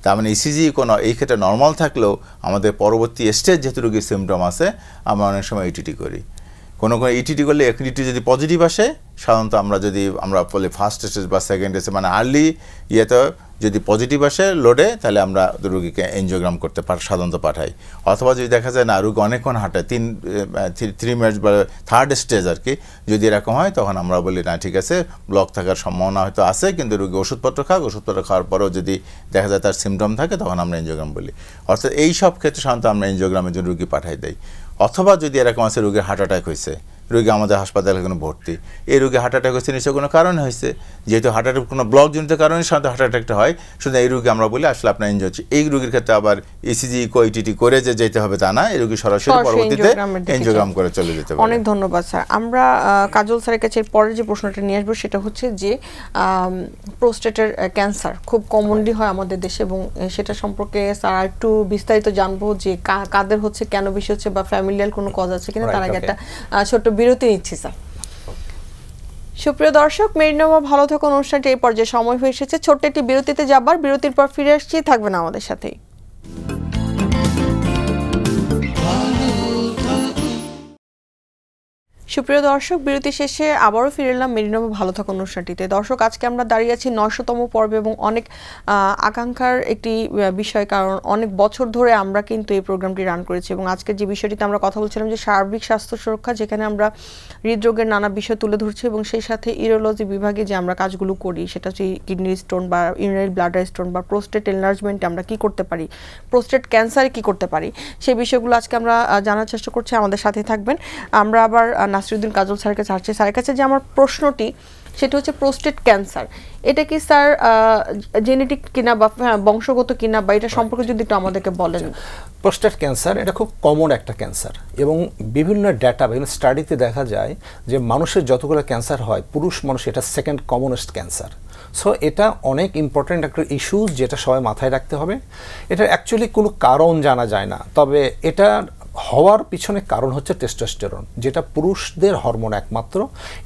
তার মানে ইসিজি কোনো এই ক্ষেত্রে নর্মাল থাকলেও আমাদের পরবর্তী স্টেজ যেহেতু রোগীর সিমটম আছে আমরা অনেক সময় ইটিটি করি। কোনো ইটিটি করলে ইটিটি যদি পজিটিভ আসে, সাধারণত আমরা বলি ফার্স্ট স্টেজ বা সেকেন্ড স্টেজ মানে আর্লি ইয়েতে যদি পজিটিভ আসে লোডে, তাহলে আমরা রোগীকে এনজিওগ্রাম করতে সাধারণত পাঠাই। অথবা যদি দেখা যায় না রোগী অনেকক্ষণ হাঁটে, 3 মিনিট বা থার্ড স্টেজ আর কি, যদি এরকম হয় তখন আমরা বলি না ঠিক আছে ব্লক থাকার সম্ভাবনা হয়তো আছে, কিন্তু রোগী ওষুধপত্র খাওয়ার পরেও যদি দেখা যায় তার সিমটম থাকে তখন আমরা এনজিওগ্রাম বলি। অর্থাৎ এই সব ক্ষেত্রে সাধারণত আমরা এনজিওগ্রামের জন্য রোগী পাঠাই দেয়। অথবা যদি এরকম আছে রোগীর হার্ট অ্যাটাক হয়েছে, রোগী আমাদের হাসপাতালে কোনো ভর্তি, এই রোগী হার্ট অ্যাটাক হচ্ছে নিশ্চয় কোনো কারণে হয়েছে, যেহেতু হার্ট অ্যাটাক কোনো ব্লকজনিত কারণে সাধারণত হার্ট অ্যাটাকটা হয়, শুধু এই রোগী আমরা বলি আসলে আপনার এনজিও হচ্ছে। এই রোগীর ক্ষেত্রে আবার ইসিজি ইকোইটিটি করে যে যেতে হবে তা না, এই রোগী সরাসরি পরবর্তীতে এনজিওগ্রাম করে চলে যেতে পারে। অনেক ধন্যবাদ স্যার। আমরা কাজল স্যারের কাছে পরের যে প্রশ্নটা নিয়ে আসবো সেটা হচ্ছে যে প্রোস্টেটের ক্যান্সার খুব কমনলি হয় আমাদের দেশে, এবং সেটা সম্পর্কে স্যার একটু বিস্তারিত জানবো যে কাদের হচ্ছে, কেন বেশি হচ্ছে, বা ফ্যামিলিয়াল কোনো কজ আছে কিনা। তার আগে একটা ছোট্ট বিরতি নিচ্ছি স্যার। সুপ্রিয় দর্শক, মেরিনোভা ভালো থাকুন অনুষ্ঠানটি এই পর্যায়ে সময় হয়ে এসেছে ছোট্ট একটি বিরতিতে যাবার। বিরতির পর ফিরে আসছি, থাকবেন আমাদের সাথেই। সুপ্রিয় দর্শক, বিরতি শেষে আবারও ফিরে এলাম মেরিনোভা ভালো থাকুন অনুষ্ঠানটিতে। দর্শক, আজকে আমরা দাঁড়িয়ে আছি 900তম পর্বে, এবং অনেক আকাঙ্ক্ষার একটি বিষয়, কারণ অনেক বছর ধরে আমরা কিন্তু এই প্রোগ্রামটি রান করেছি, এবং আজকের যে বিষয়টিতে আমরা কথা বলছিলাম যে সার্বিক স্বাস্থ্য সুরক্ষা, যেখানে আমরা হৃদরোগের নানা বিষয় তুলে ধরছি, এবং সেই সাথে ইউরোলজি বিভাগে যে আমরা কাজগুলো করি সেটা হচ্ছে কিডনি স্টোন বা ইউরিনারি ব্লাডার স্টোন বা প্রোস্টেট এনলার্জমেন্টে আমরা কি করতে পারি, প্রোস্টেট ক্যান্সারে কি করতে পারি, সেই বিষয়গুলো আজকে আমরা জানার চেষ্টা করছি। আমাদের সাথে থাকবেন। আমরা আবার নাসিরউদ্দিন কাজল স্যারের কাছে আসছি। স্যারের কাছে যে আমার প্রশ্নটি সেটা হচ্ছে প্রোস্টেট ক্যান্সার, এটা কি স্যার জেনেটিক কিনা বা বংশগত কিনা, বা এটা সম্পর্কে যদি একটু আমাদেরকে বলেন। প্রোস্টেট ক্যান্সার এটা খুব কমন একটা ক্যান্সার, এবং বিভিন্ন ডেটা বিভিন্ন স্টাডিতে দেখা যায় যে মানুষের যতগুলো ক্যান্সার হয়, পুরুষ মানুষ এটা সেকেন্ড কমনেস্ট ক্যান্সার। সো এটা অনেক ইম্পর্ট্যান্ট একটা ইস্যুস, যেটা সবাই মাথায় রাখতে হবে। এটা অ্যাকচুয়ালি কোনো কারণ জানা যায় না, তবে এটা হওয়ার পিছনে কারণ হচ্ছে টেস্টোস্টেরন, যেটা পুরুষদের হরমোন একমাত্র।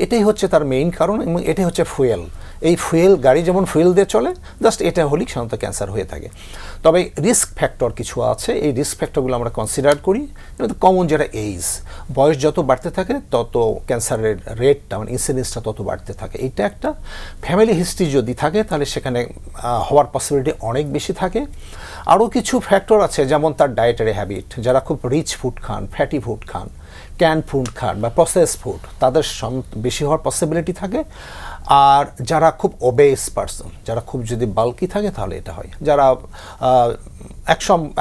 এটাই হচ্ছে তার মেইন কারণ, এবং এটাই হচ্ছে ফুয়েল। এই ফুয়েল, গাড়ি যেমন ফুয়েল দিয়ে চলে, জাস্ট এটা হলেই সাধারণত ক্যান্সার হয়ে থাকে। তবে রিস্ক ফ্যাক্টর কিছু আছে, এই রিস্ক ফ্যাক্টরগুলো আমরা কনসিডার করি। কমন যেটা এইজ, বয়স যত বাড়তে থাকে তত ক্যান্সারের রেটটা মানে ইনসিডেন্সটা তত বাড়তে থাকে। এইটা একটা ফ্যামিলি হিস্ট্রি যদি থাকে তাহলে সেখানে হওয়ার পসিবিলিটি অনেক বেশি থাকে। আরও কিছু ফ্যাক্টর আছে, যেমন তার ডায়েটারি হ্যাবিট, যারা খুব রিচ ফুড খান, ফ্যাটি ফুড খান, ক্যান ফুড খান বা প্রসেস ফুড, তাদের বেশি হওয়ার পসিবিলিটি থাকে। আর যারা খুব ওবেস পারসন, যারা খুব যদি বাল্কি থাকে তাহলে এটা হয়। যারা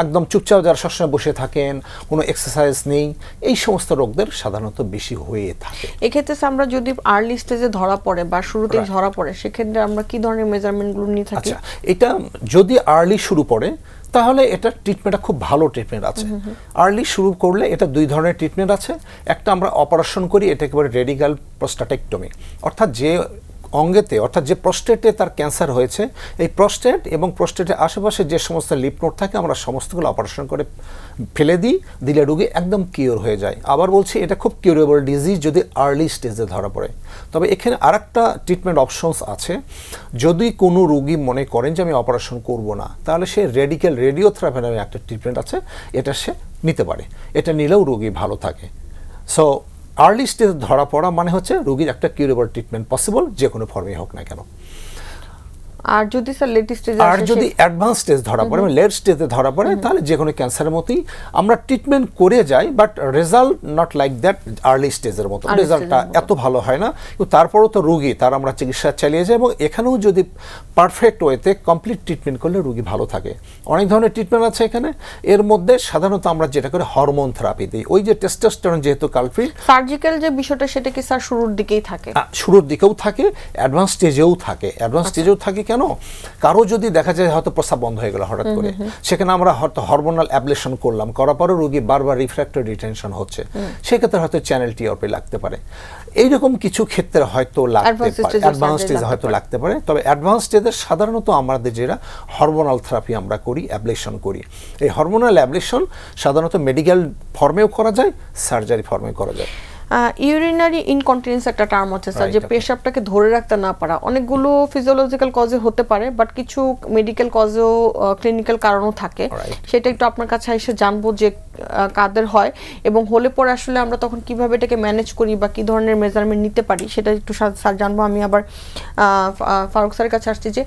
একদম চুপচাপ, যারা সবসময় বসে থাকেন, কোনো এক্সারসাইজ নেই, এই সমস্ত রোগদের সাধারণত বেশি হয়ে থাকে। এক্ষেত্রে আমরা যদি আর্লি স্টেজে ধরা পড়ে বা শুরুতেই ধরা পড়ে, সেক্ষেত্রে আমরা কি ধরনের মেজারমেন্টগুলো নিয়ে থাকি? আচ্ছা, এটা যদি আর্লি শুরু পড়ে তাহলে এটা ট্রিটমেন্টটা খুব ভালো ট্রিটমেন্ট আছে। আর্লি শুরু করলে এটা দুই ধরনের ট্রিটমেন্ট আছে। একটা আমরা অপারেশন করি, এটা একেবারে রেডিক্যাল প্রস্টাটেক্টমি, অর্থাৎ যে অঙ্গেতে, অর্থাৎ যে প্রস্টেটে তার ক্যান্সার হয়েছে, এই প্রস্টেট এবং প্রস্টেটের আশেপাশে যে সমস্ত লিম্ফ নোড থাকে আমরা সমস্তগুলো অপারেশন করে ফেলে দিলে রোগী একদম কিওর হয়ে যায়। আবার বলছি, এটা খুব কিউরেবল ডিজিজ যদি আর্লি স্টেজে ধরা পড়ে। তবে এখানে আরেকটা ট্রিটমেন্ট অপশনস আছে। যদি কোনো রোগী মনে করেন যে আমি অপারেশন করব না, তাহলে সে রেডিক্যাল রেডিওথেরাপি নামে একটা ট্রিটমেন্ট আছে, এটা সে নিতে পারে। এটা নিলেও রোগী ভালো থাকে। সো আর্লি স্টেজে ধরা পড়া মানে হচ্ছে রোগীর একটা কিউরেবল ট্রিটমেন্ট পসিবল, যে কোনো ফর্মে হোক না কেন। আর যদি স্যার লেট স্টেজে, আর যদি অ্যাডভান্স স্টেজ ধরা পড়ে, লেট স্টেজে ধরা পড়ে, তাহলে যে কোনো ক্যান্সারের মতোই আমরা ট্রিটমেন্ট করে যাই, but result not like that early স্টেজের মতো। রেজাল্টটা এত ভালো হয় না, কিন্তু তারপরও তো রোগী তার আমরা চিকিৎসা চালিয়ে যাই, এবং এখানেও যদি পারফেক্ট ওয়েতে কমপ্লিট ট্রিটমেন্ট করলে রোগী ভালো থাকে। অনেক ধরনের ট্রিটমেন্ট আছে এখানে। এর মধ্যে সাধারণত আমরা যেটা করে হরমোন থেরাপি দিই। ওই যে টেস্টোস্টেরন যেহেতু কালপ্রিট, সার্জিক্যাল যে বিষয়টা সেটা কি স্যার শুরুর দিকেই থাকে? শুরুর দিকেও থাকে, অ্যাডভান্স স্টেজেও থাকে। অ্যাডভান্স স্টেজেও থাকে কেন? কারো যদি দেখা যায় হয়তো প্রস্রাব বন্ধ হয়ে গেল হঠাৎ করে, সেখানে আমরা হয়তো হরমোনাল অ্যাবলেশন করলাম, করার পরও রোগী বারবার রিফ্র্যাক্টরি রিটেনশন হচ্ছে, সেক্ষেত্রে হয়তো চ্যানেল টিআরপি লাগতে পারে। এইরকম কিছু ক্ষেত্রে হয়তো লাগতে পারে, অ্যাডভান্স স্টেজে হয়তো লাগতে পারে। তবে অ্যাডভান্স স্টেজে সাধারণত আমাদের যেটা হরমোনাল থেরাপি আমরা করি, অ্যাবলেশন করি। এই হরমোনাল অ্যাবলেশন সাধারণত মেডিকেল ফর্মেও করা যায়, সার্জারি ফর্মেও করা যায়। ইউরিনারি ইনকন্টিনেন্স একটা টার্ম আছে স্যার, যে পেশাবটাকে ধরে রাখতে না পারা। অনেকগুলো ফিজিওলজিক্যাল কজে হতে পারে, বাট কিছু মেডিকেল কজেও ক্লিনিক্যাল কারণও থাকে। সেটা একটু আপনার কাছে এসে জানবো যে কাদের হয়, এবং হলে পরে আসলে আমরা তখন কিভাবে এটাকে ম্যানেজ করি বা কি ধরনের মেজারমেন্ট নিতে পারি, সেটা একটু স্যার জানবো। আমি আবার ফারুক স্যারের কাছে আসছি যে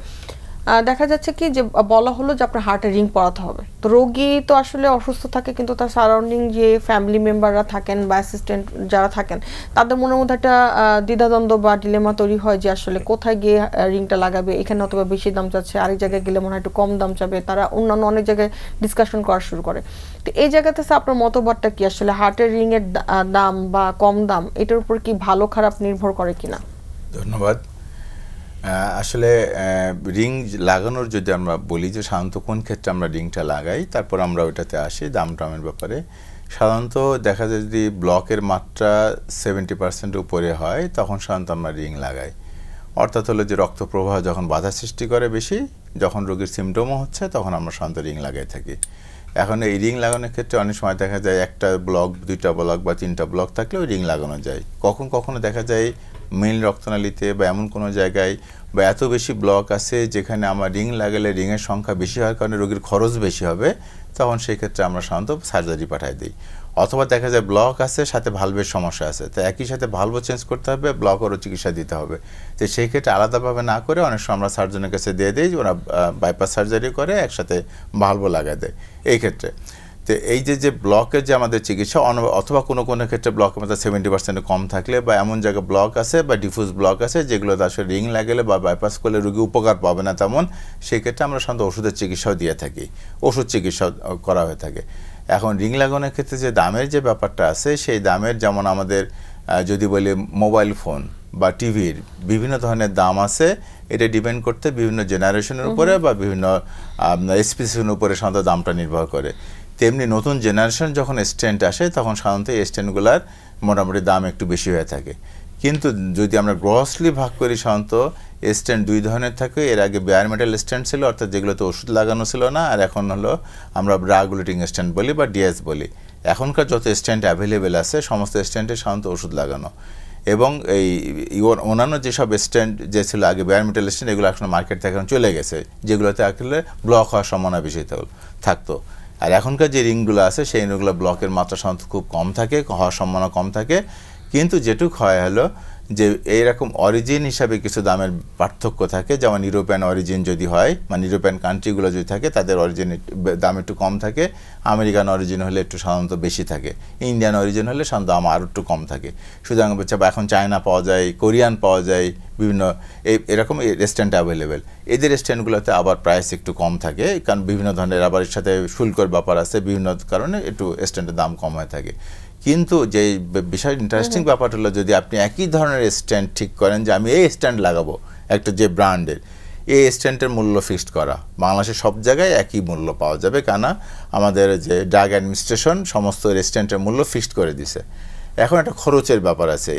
দেখা যাচ্ছে কি যে বলা হলো যে আপনার হার্টে রিং পরাতে হবে, তো রোগী তো আসলে অসুস্থ থাকে কিন্তু তার সারাউন্ডিং যে ফ্যামিলি মেম্বাররা থাকেন বা অ্যাসিস্ট্যান্ট যারা থাকেন তাদের মনের মধ্যে একটা দ্বিধাদ্বন্দ্ব বা ডিলেমা তৈরি হয় যে আসলে কোথায় গিয়ে রিংটা লাগাবে, এখানে অথবা বেশি দাম চাচ্ছে, আরেক জায়গায় গেলে মনে হয় একটু কম দাম চাবে, তারা অন্যান্য অনেক জায়গায় ডিসকাশন করা শুরু করে। তো এই জায়গাতে আপনার মতবাদটা কি আসলে হার্টের রিং এর দাম বা কম দাম এটার উপর কি ভালো খারাপ নির্ভর করে কিনা? ধন্যবাদ। আসলে রিং লাগানোর যদি আমরা বলি যে সাধারণত কোন ক্ষেত্রে আমরা রিংটা লাগাই, তারপর আমরা ওইটাতে আসি দাম টামের ব্যাপারে। সাধারণত দেখা যায় যদি ব্লকের মাত্রা 70% উপরে হয় তখন সাধারণত আমরা রিং লাগাই। অর্থাৎ হলো যে রক্ত প্রবাহ যখন বাধা সৃষ্টি করে বেশি, যখন রোগীর সিমটমও হচ্ছে তখন আমরা সাধারণত রিং লাগাই থাকি। এখন এই রিং লাগানোর ক্ষেত্রে অনেক সময় দেখা যায় একটা ব্লক, দুইটা ব্লক বা তিনটা ব্লক থাকলেও রিং লাগানো যায়। কখনো দেখা যায় মেইন রক্তনালীতে বা এমন কোনো জায়গায় বা এত বেশি ব্লক আছে যেখানে আমার রিং লাগালে রিংয়ের সংখ্যা বেশি হওয়ার কারণে রোগীর খরচ বেশি হবে, তখন সেই ক্ষেত্রে আমরা সাধারণত সার্জারি পাঠাই দিই। অথবা দেখা যায় ব্লক আছে সাথে ভালভের সমস্যা আছে, তো একই সাথে ভালভও চেঞ্জ করতে হবে, ব্লকেরও চিকিৎসা দিতে হবে। তো সেই ক্ষেত্রে আলাদাভাবে না করে অনেক সময় আমরা সার্জনের কাছে দিয়ে দিই, ওরা বাইপাস সার্জারি করে একসাথে ভালভও লাগাই দেয় এই ক্ষেত্রে। তো এই যে ব্লকের যে আমাদের চিকিৎসা, অথবা কোনো ক্ষেত্রে ব্লকের মধ্যে 70% কম থাকলে বা এমন জায়গায় ব্লক আছে বা ডিফিউজ ব্লক আছে যেগুলোতে আসলে রিং লাগালে বা বাইপাস করলে রোগী উপকার পাবে না তেমন, সেই ক্ষেত্রে আমরা সাধারণত ওষুধের চিকিৎসাও দিয়ে থাকি, ওষুধ চিকিৎসা করা হয়ে থাকে। এখন রিং লাগানোর ক্ষেত্রে যে দামের যে ব্যাপারটা আছে, সেই দামের যেমন আমাদের যদি বলি মোবাইল ফোন বা টিভির বিভিন্ন ধরনের দাম আছে, এটা ডিপেন্ড করতে বিভিন্ন জেনারেশনের উপরে বা বিভিন্ন স্পেসিফিকেশনের উপরে সাধারণত দামটা নির্ভর করে। তেমনি নতুন জেনারেশন যখন স্ট্যান্ড আসে তখন সাধারণত এই স্ট্যান্ডগুলোর মোটামুটি দাম একটু বেশি হয়ে থাকে। কিন্তু যদি আমরা গ্রসলি ভাগ করি সাধারণত স্ট্যান্ড দুই ধরনের থাকে। এর আগে বেয়ার মেটাল স্ট্যান্ড ছিল, অর্থাৎ যেগুলোতে ওষুধ লাগানো ছিল না, আর এখন হলো আমরা রেগুলেটিং স্ট্যান্ড বলি বা ডিএস বলি। এখনকার যত স্ট্যান্ড অ্যাভেলেবেল আছে সমস্ত স্ট্যান্ডে সাধারণত ওষুধ লাগানো, এবং এই অন্যান্য যেসব স্ট্যান্ড যে ছিল আগে বেয়ার মেটাল স্ট্যান্ড, এগুলো এখন মার্কেট থেকে এখন চলে গেছে, যেগুলোতে আসলে ব্লক হওয়ার সম্ভাবনা বেশি থাকতো। আর এখনকার যে রিংগুলো আছে সেই রিংগুলো ব্লকের মাত্রা সাধারণত খুব কম থাকে, হওয়ার সম্ভাবনা কম থাকে। কিন্তু যেটুক হয় হলো যে এইরকম অরিজিন হিসাবে কিছু দামের পার্থক্য থাকে, যেমন ইউরোপিয়ান অরিজিন যদি হয়, মানে ইউরোপিয়ান কান্ট্রিগুলো যদি থাকে তাদের অরিজিন দাম একটু কম থাকে, আমেরিকান অরিজিন হলে একটু সাধারণত বেশি থাকে, ইন্ডিয়ান অরিজিন হলে সাধারণত দাম আরও একটু কম থাকে। সুতরাং এখন চায়না পাওয়া যায়, কোরিয়ান পাওয়া যায়, বিভিন্ন এরকম স্ট্যান্ড অ্যাভেলেবেল। এদের স্ট্যান্ডগুলোতে আবার প্রাইস একটু কম থাকে, কারণ বিভিন্ন ধরনের আবার এর সাথে শুল্কর ব্যাপার আছে, বিভিন্ন কারণে একটু স্ট্যান্ডের দাম কম হয়ে থাকে। কিন্তু যে বিষয় ইন্টারেস্টিং ব্যাপারটা হলো, যদি আপনি একই ধরনের স্ট্যান্ড ঠিক করেন যে আমি এই স্ট্যান্ড লাগাবো একটা যে ব্র্যান্ডের, এই স্ট্যান্ডের মূল্য ফিক্সড করা, বাংলাদেশের সব জায়গায় একই মূল্য পাওয়া যাবে, কেন আমাদের যে ড্রাগ অ্যাডমিনিস্ট্রেশন সমস্ত স্ট্যান্ডের মূল্য ফিক্সড করে দিছে। এখন একটা খরচের ব্যাপার আছে,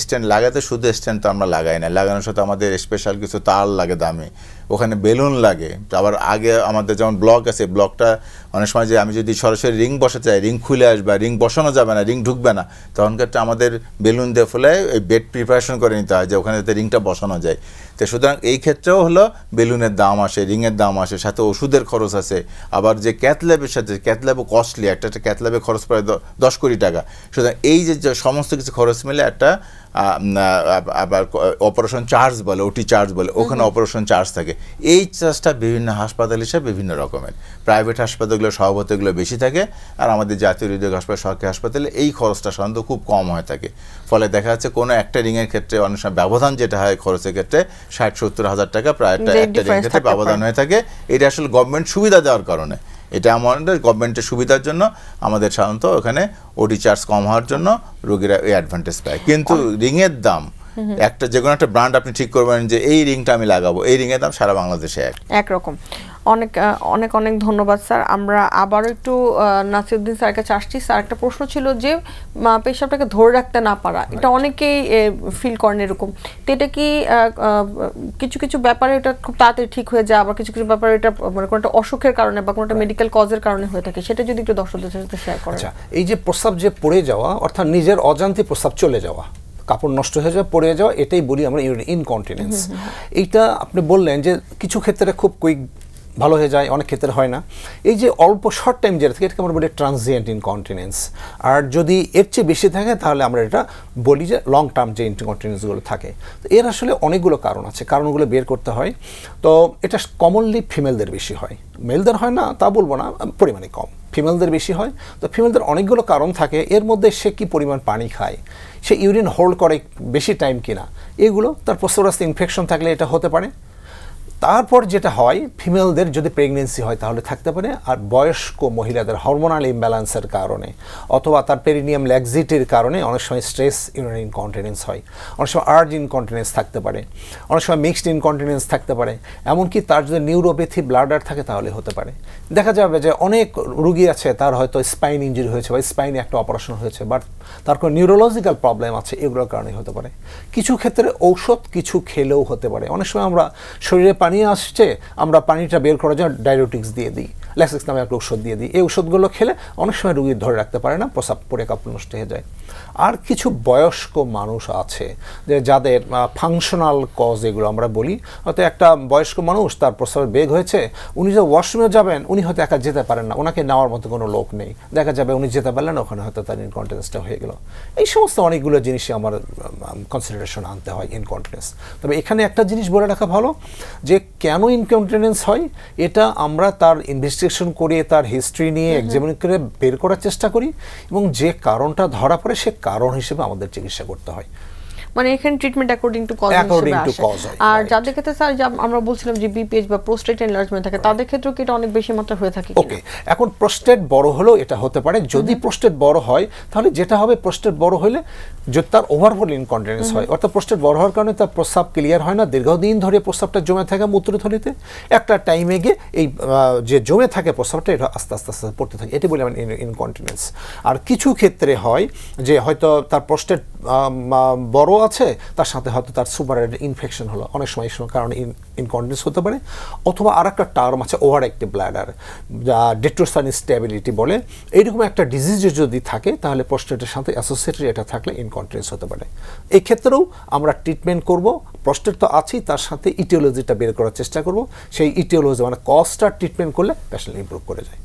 স্ট্যান্ড লাগাতে শুধু স্ট্যান্ড তো আমরা লাগাই না, লাগানোর সাথে আমাদের স্পেশাল কিছু তার লাগে দামি, ওখানে বেলুন লাগে। আবার আগে আমাদের যেমন ব্লক আছে, ব্লকটা অনেক সময় যে আমি যদি সরাসরি রিং বসাতে চাই, রিং খুলে আসবে, রিং বসানো যাবে না, রিং ঢুকবে না, তখনকার আমাদের বেলুন দিয়ে ফেলে ওই বেড প্রিপারেশন করে নিতে হয় যে ওখানে যাতে রিংটা বসানো যায়। তো সুতরাং এই ক্ষেত্রেও হলো বেলুনের দাম আসে, রিংয়ের দাম আসে, সাথে ওষুধের খরচ আছে। আবার যে ক্যাথল্যাবের সাথে, ক্যাথল্যাবও কস্টলি, একটা ক্যাথল্যাবে খরচ পড়ে 10 কোটি টাকা। সুতরাং এই যে সমস্ত কিছু খরচ মিলে একটা আবার অপারেশন চার্জ বলে, ওটি চার্জ বলে, ওখানে অপারেশন চার্জ থাকে। এই চার্জটা বিভিন্ন হাসপাতাল হিসেবে বিভিন্ন রকমের, প্রাইভেট হাসপাতালগুলো স্বভাবতগুলো বেশি থাকে, আর আমাদের জাতীয় হৃদয় হাসপাতাল, সরকারি হাসপাতালে এই খরচটা সাধারণত খুব কম হয়ে থাকে। ফলে দেখা যাচ্ছে কোনো একটা রিংয়ের ক্ষেত্রে অনেক সময় ব্যবধান যেটা হয় খরচের ক্ষেত্রে 60-70 হাজার টাকা প্রায় একটা রিংয়ের ক্ষেত্রে ব্যবধান হয়ে থাকে। এটা আসলে গভর্নমেন্ট সুবিধা দেওয়ার কারণে, এটা আমাদের গভর্নমেন্টের সুবিধার জন্য আমাদের সাধারণত ওখানে ওটি চার্জ কম হওয়ার জন্য রোগীরা এই অ্যাডভান্টেজ পায়। কিন্তু রিংয়ের দাম একটা যে কোনো একটা ব্র্যান্ড আপনি ঠিক করবেন যে এই রিংটা আমি লাগাবো, এই রিংয়ের দাম সারা বাংলাদেশে একরকম। অনেক অনেক অনেক ধন্যবাদ স্যার। আমরা আবারও একটু নাসিরউদ্দিন স্যারের কাছে আসছি। স্যার, একটা প্রশ্ন ছিল যে পেশাবটাকে ধরে রাখতে না পারা, এটা অনেকেই ফিল করেন এরকম, তো এটা কি কিছু কিছু ব্যাপারে এটা খুব তাড়াতাড়ি ঠিক হয়ে যায়, আবার কিছু কিছু ব্যাপারে এটা মানে কোনো একটা অসুখের কারণে বা কোনো একটা মেডিকেল কজের কারণে হয়ে থাকে, সেটা যদি একটু দর্শকদের সাথে শেয়ার করেন। এই যে প্রস্রাব যে পড়ে যাওয়া, অর্থাৎ নিজের অজান্তে প্রস্রাব চলে যাওয়া, কাপড় নষ্ট হয়ে যাওয়া, পড়ে যাওয়া, এটাই বলি আমরা ইনকন্টিনেন্স। এইটা আপনি বললেন যে কিছু ক্ষেত্রে খুব কুইক ভালো হয়ে যায়, অনেক ক্ষেত্রে হয় না। এই যে অল্প শর্ট টাইম যেটা থাকে এটাকে আমরা বলি ট্রানজিয়েন্ট ইনকন্টিনেন্স। আর যদি এর চেয়ে বেশি থাকে তাহলে আমরা এটা বলি যে লং টার্ম যে ইনকন্টিনেন্সগুলো থাকে। তো এর আসলে অনেকগুলো কারণ আছে, কারণগুলো বের করতে হয়। তো এটা কমনলি ফিমেলদের বেশি হয়, মেলদের হয় না তা বলবো না, পরিমাণে কম, ফিমেলদের বেশি হয়। তো ফিমেলদের অনেকগুলো কারণ থাকে, এর মধ্যে সে কী পরিমাণ পানি খায়, সে ইউরিন হোল্ড করে বেশি টাইম কিনা, এগুলো, তার প্রস্রাবে ইনফেকশন থাকলে এটা হতে পারে। তারপর যেটা হয়, ফিমেলদের যদি প্রেগনেন্সি হয় তাহলে থাকতে পারে। আর বয়স্ক মহিলাদের হরমোনাল ইমব্যালেন্সের কারণে অথবা তার পেরিনিয়াম ল্যাক্সিটির কারণে অনেক সময় স্ট্রেস ইউরিনারি ইনকন্টিনেন্স হয়, অনেক সময় আর্জ ইনকন্টিনেন্স থাকতে পারে, অনেক সময় মিক্সড ইনকন্টিনেন্স থাকতে পারে। এমনকি তার যদি নিউরোপ্যাথি ব্লাডার থাকে তাহলে হতে পারে। দেখা যাবে যে অনেক রুগী আছে তার হয়তো স্পাইন ইঞ্জুরি হয়েছে বা স্পাইনে একটা অপারেশন হয়েছে, বাট তার কোনো নিউরোলজিক্যাল প্রবলেম আছে, এগুলোর কারণে হতে পারে। কিছু ক্ষেত্রে ঔষধ কিছু খেলেও হতে পারে। অনেক সময় আমরা শরীরে পানি আসছে, আমরা পানিটা বের করার জন্য ডায়ুরেটিক্স দিয়ে দিই, ল্যাক্সিক্স নামে একটা ওষুধ দিয়ে দিই। এই ওষুধগুলো খেলে অনেক সময় রুগী ধরে রাখতে পারে না, প্রস্রাব পরে কাপড় নষ্ট হয়ে যায়। আর কিছু বয়স্ক মানুষ আছে যে যাদের ফাংশনাল কজ এগুলো আমরা বলি, হয়তো একটা বয়স্ক মানুষ তার প্রস্রাবের বেগ হয়েছে, উনি যে ওয়াশরুমে যাবেন উনি হয়তো একা যেতে পারেন না, ওনাকে নেওয়ার মতো কোনো লোক নেই, দেখা যাবে উনি যেতে পারলেন, ওখানে হয়তো তার ইনকন্টিনেন্সটা হয়ে গেল। এই সমস্ত অনেকগুলো জিনিসই আমার কনসিডারেশন আনতে হয় ইনকন্টিনেন্স। তবে এখানে একটা জিনিস বলে রাখা ভালো যে কেন ইনকন্টিনেন্স হয় এটা আমরা তার ইনভেস্টিগেশন করে তার হিস্ট্রি নিয়ে এক্সামিন করে বের করার চেষ্টা করি, এবং যে কারণটা ধরা পড়ে সে কারণ হিসেবে আমাদের চিকিৎসা করতে হয়। মানে এখানে ট্রিটমেন্ট অ্যাকর্ডিং টু কজ হিসেবে। আর যাদের ক্ষেত্রে স্যার আমরা বলছিলাম যে বিপিএইচ বা প্রোস্টেট এনলার্জমেন্ট থাকে, তাদের ক্ষেত্রেও কি এটা অনেক বেশি মাত্রা হয়ে থাকে কিনা? ওকে, এখন প্রোস্টেট বড় হলেও এটা হতে পারে। যদি প্রোস্টেট বড় হয় তাহলে যেটা হবে, প্রোস্টেট বড় হলে যদি তার ওভারঅল ইনকন্টিনেন্স হয়, অর্থাৎ প্রোস্টেট বড় হওয়ার কারণে তার প্রস্রাব ক্লিয়ার হয় না, দীর্ঘদিন ধরে প্রস্রাবটা জমে থাকে মূত্রথলিতে, একটা টাইমে গিয়ে এই যে জমে থাকে প্রস্রাবটা এটা আস্তে আস্তে আস্তে পড়তে থাকে, এটি বলে আমরা ইনকন্টিনেন্স। আর কিছু ক্ষেত্রে হয় যে হয়তো তার প্রোস্টেট বড় আছে, তার সাথে হয়তো তার সুপারআইড ইনফেকশন হলো, অনেক সময় এই কারণে ইনকন্টিনেন্স হতে পারে। অথবা আর একটা টার্ম আছে ওভার অ্যাক্টিভ ব্লাডার, যা ডেট্রোসাইন স্টেবিলিটি বলে। এইরকম একটা ডিজিজ যদি থাকে তাহলে প্রোস্টেটের সাথে অ্যাসোসিয়েটেড এটা থাকলে ইনকন্টিনেন্স হতে পারে। এই ক্ষেত্রেও আমরা ট্রিটমেন্ট করব, প্রোস্টেট তো আছেই, তার সাথে ইটিওলজিটা বের করার চেষ্টা করব। সেই ইটিওলজি মানে কজটা ট্রিটমেন্ট করলে পেশেন্ট ইমপ্রুভ করে যায়।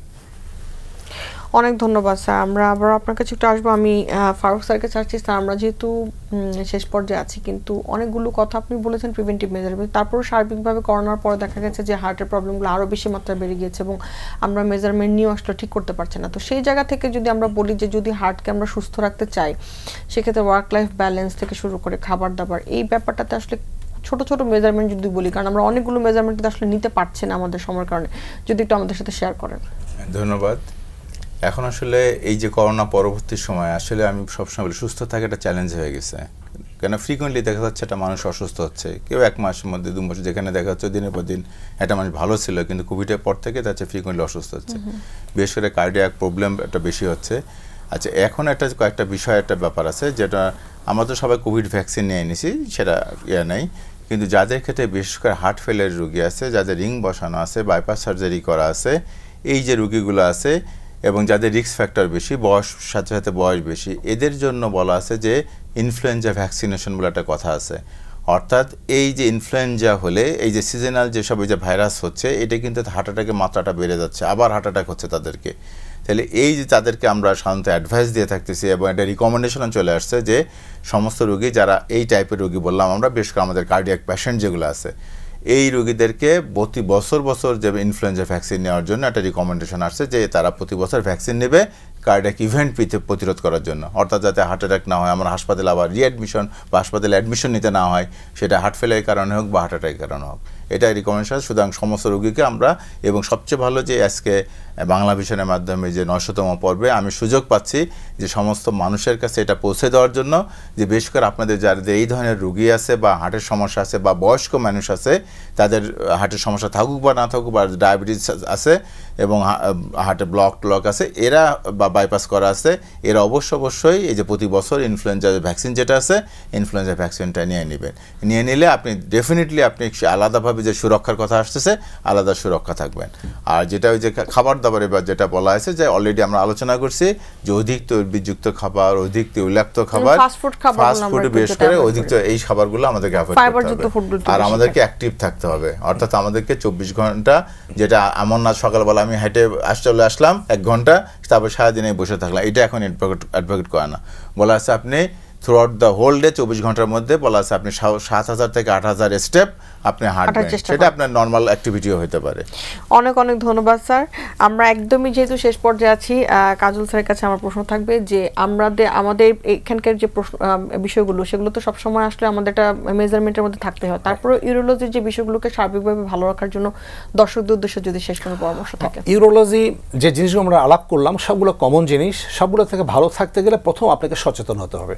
অনেক ধন্যবাদ স্যার। আমরা আবার আপনার কাছে একটু আসবো। আমি ফারুক স্যারকে চাচ্ছি, স্যার আমরা যেহেতু শেষ পর্যায়ে আছি, কিন্তু অনেকগুলো কথা আপনি বলেছেন প্রিভেন্টিভ মেজার, তারপরও সার্বিকভাবে করোনার পরে দেখা গেছে যে হার্টের প্রবলেমগুলো আরও বেশি মাত্রায় বেড়ে গিয়েছে এবং আমরা মেজারমেন্ট নিয়েও আসলে ঠিক করতে পারছি না। তো সেই জায়গা থেকে যদি আমরা বলি যে যদি হার্টকে আমরা সুস্থ রাখতে চাই, সেক্ষেত্রে ওয়ার্ক লাইফ ব্যালেন্স থেকে শুরু করে খাবার দাবার, এই ব্যাপারটাতে আসলে ছোট ছোট মেজারমেন্ট যদি বলি, কারণ আমরা অনেকগুলো মেজারমেন্ট আসলে নিতে পারছি না আমাদের সময়ের কারণে, যদি একটু আমাদের সাথে শেয়ার করেন। ধন্যবাদ। এখন আসলে এই যে করোনা পরবর্তী সময় আসলে আমি সবসময় বলি সুস্থ থাকা একটা চ্যালেঞ্জ হয়ে গেছে, কেন ফ্রিকুয়েন্টলি দেখা যাচ্ছে একটা মানুষ অসুস্থ হচ্ছে, কেউ 1 মাসের মধ্যে 2 মাস, যেখানে দেখা যাচ্ছে দিনের পর দিন একটা মানুষ ভালো ছিল কিন্তু কোভিডের পর থেকে তার ফ্রিকুয়েন্টলি অসুস্থ হচ্ছে, বিশেষ করে কার্ডিয়াক প্রবলেম একটা বেশি হচ্ছে। আচ্ছা, এখন একটা কয়েকটা বিষয় একটা ব্যাপার আছে, যেটা আমরা তো সবাই কোভিড ভ্যাকসিন নিয়ে নিছি, সেটা নেই, কিন্তু যাদের ক্ষেত্রে বিশেষ করে হার্ট ফেলের রোগী আছে, যাদের রিং বসানো আছে, বাইপাস সার্জারি করা আছে, এই যে রোগীগুলো আছে এবং যাদের রিস্ক ফ্যাক্টর বেশি, বয়স সাথে সাথে বয়স বেশি, এদের জন্য বলা আছে যে ইনফ্লুয়েঞ্জা ভ্যাকসিনেশন বলে একটা কথা আছে। অর্থাৎ এই যে ইনফ্লুয়েঞ্জা হলে এই যে সিজনাল যেসব এই যে ভাইরাস হচ্ছে, এটা কিন্তু হার্ট অ্যাটাকের মাত্রাটা বেড়ে যাচ্ছে, আবার হার্ট অ্যাটাক হচ্ছে তাদেরকে। তাহলে এই যে তাদেরকে আমরা সাধারণত অ্যাডভাইস দিয়ে থাকতেছি এবং একটা রিকমেন্ডেশন চলে আসছে যে সমস্ত রোগী যারা এই টাইপের রোগী বললাম আমরা, বিশেষ করে আমাদের কার্ডিয়াক পেশেন্ট যেগুলো আছে, এই রোগীদেরকে প্রতি বছর যে ইনফ্লুয়েঞ্জা ভ্যাকসিন নেওয়ার জন্য একটা রিকমেন্ডেশন আসছে যে তারা প্রতি বছর ভ্যাকসিন নেবে কার্ডিয়াক ইভেন্ট প্রতিরোধ করার জন্য, অর্থাৎ যাতে হার্ট অ্যাটাক না হয়, আমরা হাসপাতালে আবার রিঅ্যাডমিশন বা হাসপাতালে অ্যাডমিশন নিতে না হয়, সেটা হার্ট ফেলের কারণে হোক বা হার্ট অ্যাটাকের কারণে হোক, এটা রিকমেন্ডেশন। সুতরাং সমস্ত রোগীকে আমরা, এবং সবচেয়ে ভালো যে আজকে বাংলা ভিশনের মাধ্যমে যে 900তম পর্বে আমি সুযোগ পাচ্ছি যে সমস্ত মানুষের কাছে এটা পৌঁছে দেওয়ার জন্য, যে বিশেষ করে আপনাদের যাদের এই ধরনের রোগী আছে বা হার্টের সমস্যা আছে বা বয়স্ক মানুষ আছে, তাদের হার্টের সমস্যা থাকুক বা না থাকুক, বা ডায়াবেটিস আছে এবং হার্টে ব্লক আছে, এরা বা বাইপাস করা আছে, এরা অবশ্যই এই যে প্রতি বছর ইনফ্লুয়েঞ্জার ভ্যাকসিন যেটা আছে ইনফ্লুয়েঞ্জা ভ্যাকসিনটা নিয়ে নেবেন। নিয়ে নিলে আপনি ডেফিনেটলি আপনি আলাদাভাবে যে সুরক্ষার কথা আসতেছে আলাদা সুরক্ষা থাকবেন। আর যেটা ওই যে খাবার দাবারে বা যেটা বলা আছে যে অলরেডি আমরা আলোচনা করছি যে অধিক চর্বিযুক্ত খাবার, অধিক তৈলাক্ত খাবার, ফাস্টফুড বিশেষ করে অধিক এই খাবারগুলো আমাদেরকে অ্যাভয়েড করতে হবে। আর আমাদেরকে অ্যাক্টিভ থাকতে হবে, অর্থাৎ আমাদেরকে 24 ঘন্টা, যেটা এমন না সকালবেলা আমি হেঁটে চলে আসলাম 1 ঘন্টা তারপর সারাদিনে বসে থাকলাম, এটা এখন অ্যাডভোকেট করে না। বলা আছে আপনি থ্রুআউট দ্য হোল ডে 24 ঘন্টার মধ্যে বলা আছে আপনি 7000 থেকে 8000 স্টেপ আপনি হাঁটবেন, সেটা আপনার নরমাল অ্যাক্টিভিটিও হতে পারে। অনেক অনেক ধন্যবাদ স্যার। আমরা একদমই যেহেতু শেষ পর্যায়ে আছি, কাজল স্যারের কাছে আমার প্রশ্ন থাকবে যে আমাদের এখানকার যে বিষয়গুলো সেগুলো তো সবসময় আসলে আমাদের একটা মেজারমেন্টের মধ্যে থাকতে হয়, তারপরে ইউরোলজির যে বিষয়গুলোকে সার্বিকভাবে ভালো রাখার জন্য দর্শকদের উদ্দেশ্যে যদি শেষ কোনো পরামর্শ থাকে। ইউরোলজি যে জিনিসগুলো আমরা আলাপ করলাম সবগুলো কমন জিনিস, সবগুলো থেকে ভালো থাকতে গেলে প্রথম আপনাকে সচেতন হতে হবে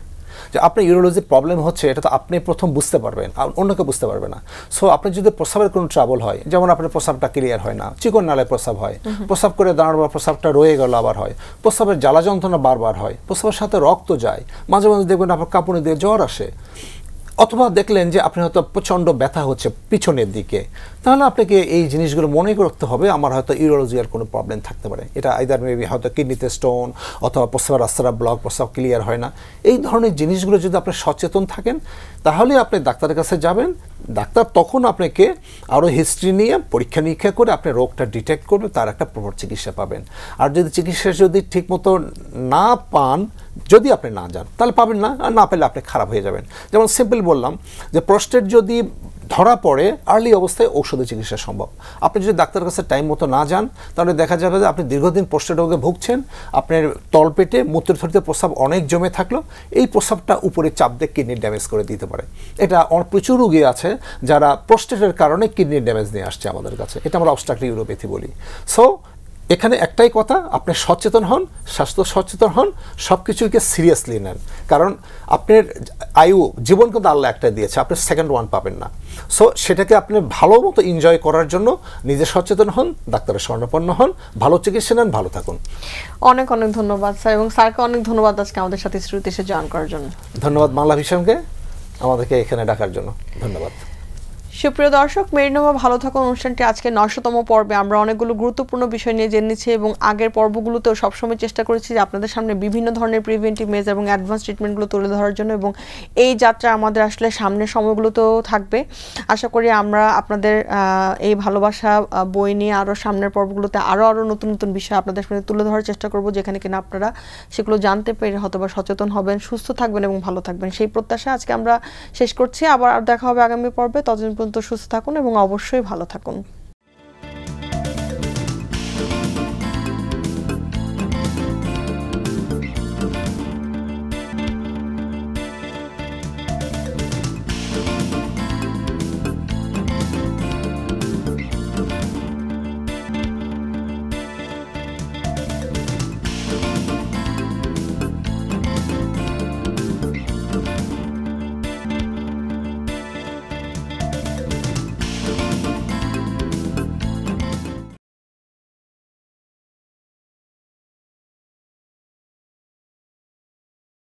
যে আপনার ইউরোলজি প্রবলেম হচ্ছে, এটা তো আপনি প্রথম বুঝতে পারবেন, অন্যকে বুঝতে পারবে না। সো আপনি যদি প্রস্রাবের কোনো ট্রাবল হয়, যেমন আপনার প্রস্রাবটা ক্লিয়ার হয় না, চিকন নালে প্রস্রাব হয়, প্রস্রাব করে দাঁড়ানোর পর প্রস্রাবটা রয়ে গেল আবার হয়, প্রস্রাবের জ্বালা যন্ত্রণা বারবার হয়, প্রস্রাবের সাথে রক্ত যায়, মাঝে মাঝে দেখবেন আপনার কাঁপুনি দিয়ে জ্বর আসে, অথবা দেখলেন যে আপনি হয়তো প্রচণ্ড ব্যথা হচ্ছে পিছনের দিকে, তাহলে আপনাকে এই জিনিসগুলো মনে করতে হবে আমার হয়তো ইউরোলজিয়ার কোনো প্রবলেম থাকতে পারে। এটা আইদার মেবি হয়তো কিডনিতে স্টোন, অথবা প্রস্রাবের রাস্তাটা ব্লক, প্রস্রাব ক্লিয়ার হয় না। এই ধরনের জিনিসগুলো যদি আপনি সচেতন থাকেন তাহলে আপনি ডাক্তারের কাছে যাবেন, ডাক্তার তখন আপনাকে আরও হিস্ট্রি নিয়ে পরীক্ষা নিরীক্ষা করে আপনি রোগটা ডিটেক্ট করবে, তার একটা প্রপার চিকিৎসা পাবেন। আর যদি চিকিৎসা যদি ঠিকমতো না পান, যদি আপনি না যান তাহলে পাবেন না, আর না পেলে আপনি খারাপ হয়ে যাবেন। যেমন সিম্পল বললাম যে প্রস্টেট যদি ধরা পড়ে আর্লি অবস্থায় ঔষধে চিকিৎসা সম্ভব। আপনি যদি ডাক্তারের কাছে টাইম মতো না যান তাহলে দেখা যাবে যে আপনি দীর্ঘদিন প্রস্টেট রোগে ভুগছেন, আপনার তলপেটে মূত্রথলিতে প্রস্রাব অনেক জমে থাকলো, এই প্রস্রাবটা উপরে চাপ দিয়ে কিডনি ড্যামেজ করে দিতে পারে। এটা প্রচুর রোগী আছে যারা প্রস্টেটের কারণে কিডনি ড্যামেজ নিয়ে আসছে আমাদের কাছে, এটা আমরা অবস্ট্রাকটিভ ইউরোপ্যাথি বলি। সো এখানে একটাই কথা, আপনি সচেতন হন, স্বাস্থ্য সচেতন হন, সব কিছুকে সিরিয়াসলি নেন, কারণ আপনার জীবন কিন্তু আল্লাহ একটা দিয়েছে, আপনি সেকেন্ড ওয়ান পাবেন না। সো সেটাকে আপনি ভালো মতো এনজয় করার জন্য নিজে সচেতন হন, ডাক্তারের শরণাপন্ন হন, ভালো চিকিৎসা নেন, ভালো থাকুন। অনেক অনেক ধন্যবাদ স্যার, এবং স্যারকে অনেক ধন্যবাদ আজকে আমাদের সাথে স্টুডিওতে এসে জয়েন করার জন্য। ধন্যবাদ বাংলা ভিশনকে আমাদেরকে এখানে ডাকার জন্য, ধন্যবাদ। সুপ্রিয় দর্শক, মেরিনোভা ভালো থাকুন অনুষ্ঠানটি আজকে 900তম পর্বে আমরা অনেকগুলো গুরুত্বপূর্ণ বিষয় নিয়ে জেনেছি, এবং আগের পর্বগুলোতেও সবসময় চেষ্টা করেছি যে আপনাদের সামনে বিভিন্ন ধরনের প্রিভেন্টিভ মেজার এবং অ্যাডভান্স ট্রিটমেন্টগুলো তুলে ধরার জন্য, এবং এই যাত্রা আমাদের আসলে সামনের সময়গুলোতেও থাকবে। আশা করি আমরা আপনাদের এই ভালোবাসা বই নিয়ে আরও সামনের পর্বগুলোতে আরও নতুন নতুন বিষয় আপনাদের সামনে তুলে ধরার চেষ্টা করব, যেখানে কিনা আপনারা সেগুলো জানতে পেরে হয়তো বা সচেতন হবেন, সুস্থ থাকবেন এবং ভালো থাকবেন, সেই প্রত্যাশা আজকে আমরা শেষ করছি। আবার দেখা হবে আগামী পর্বে, ততদিন পর্যন্ত সুস্থ থাকুন এবং অবশ্যই ভালো থাকুন।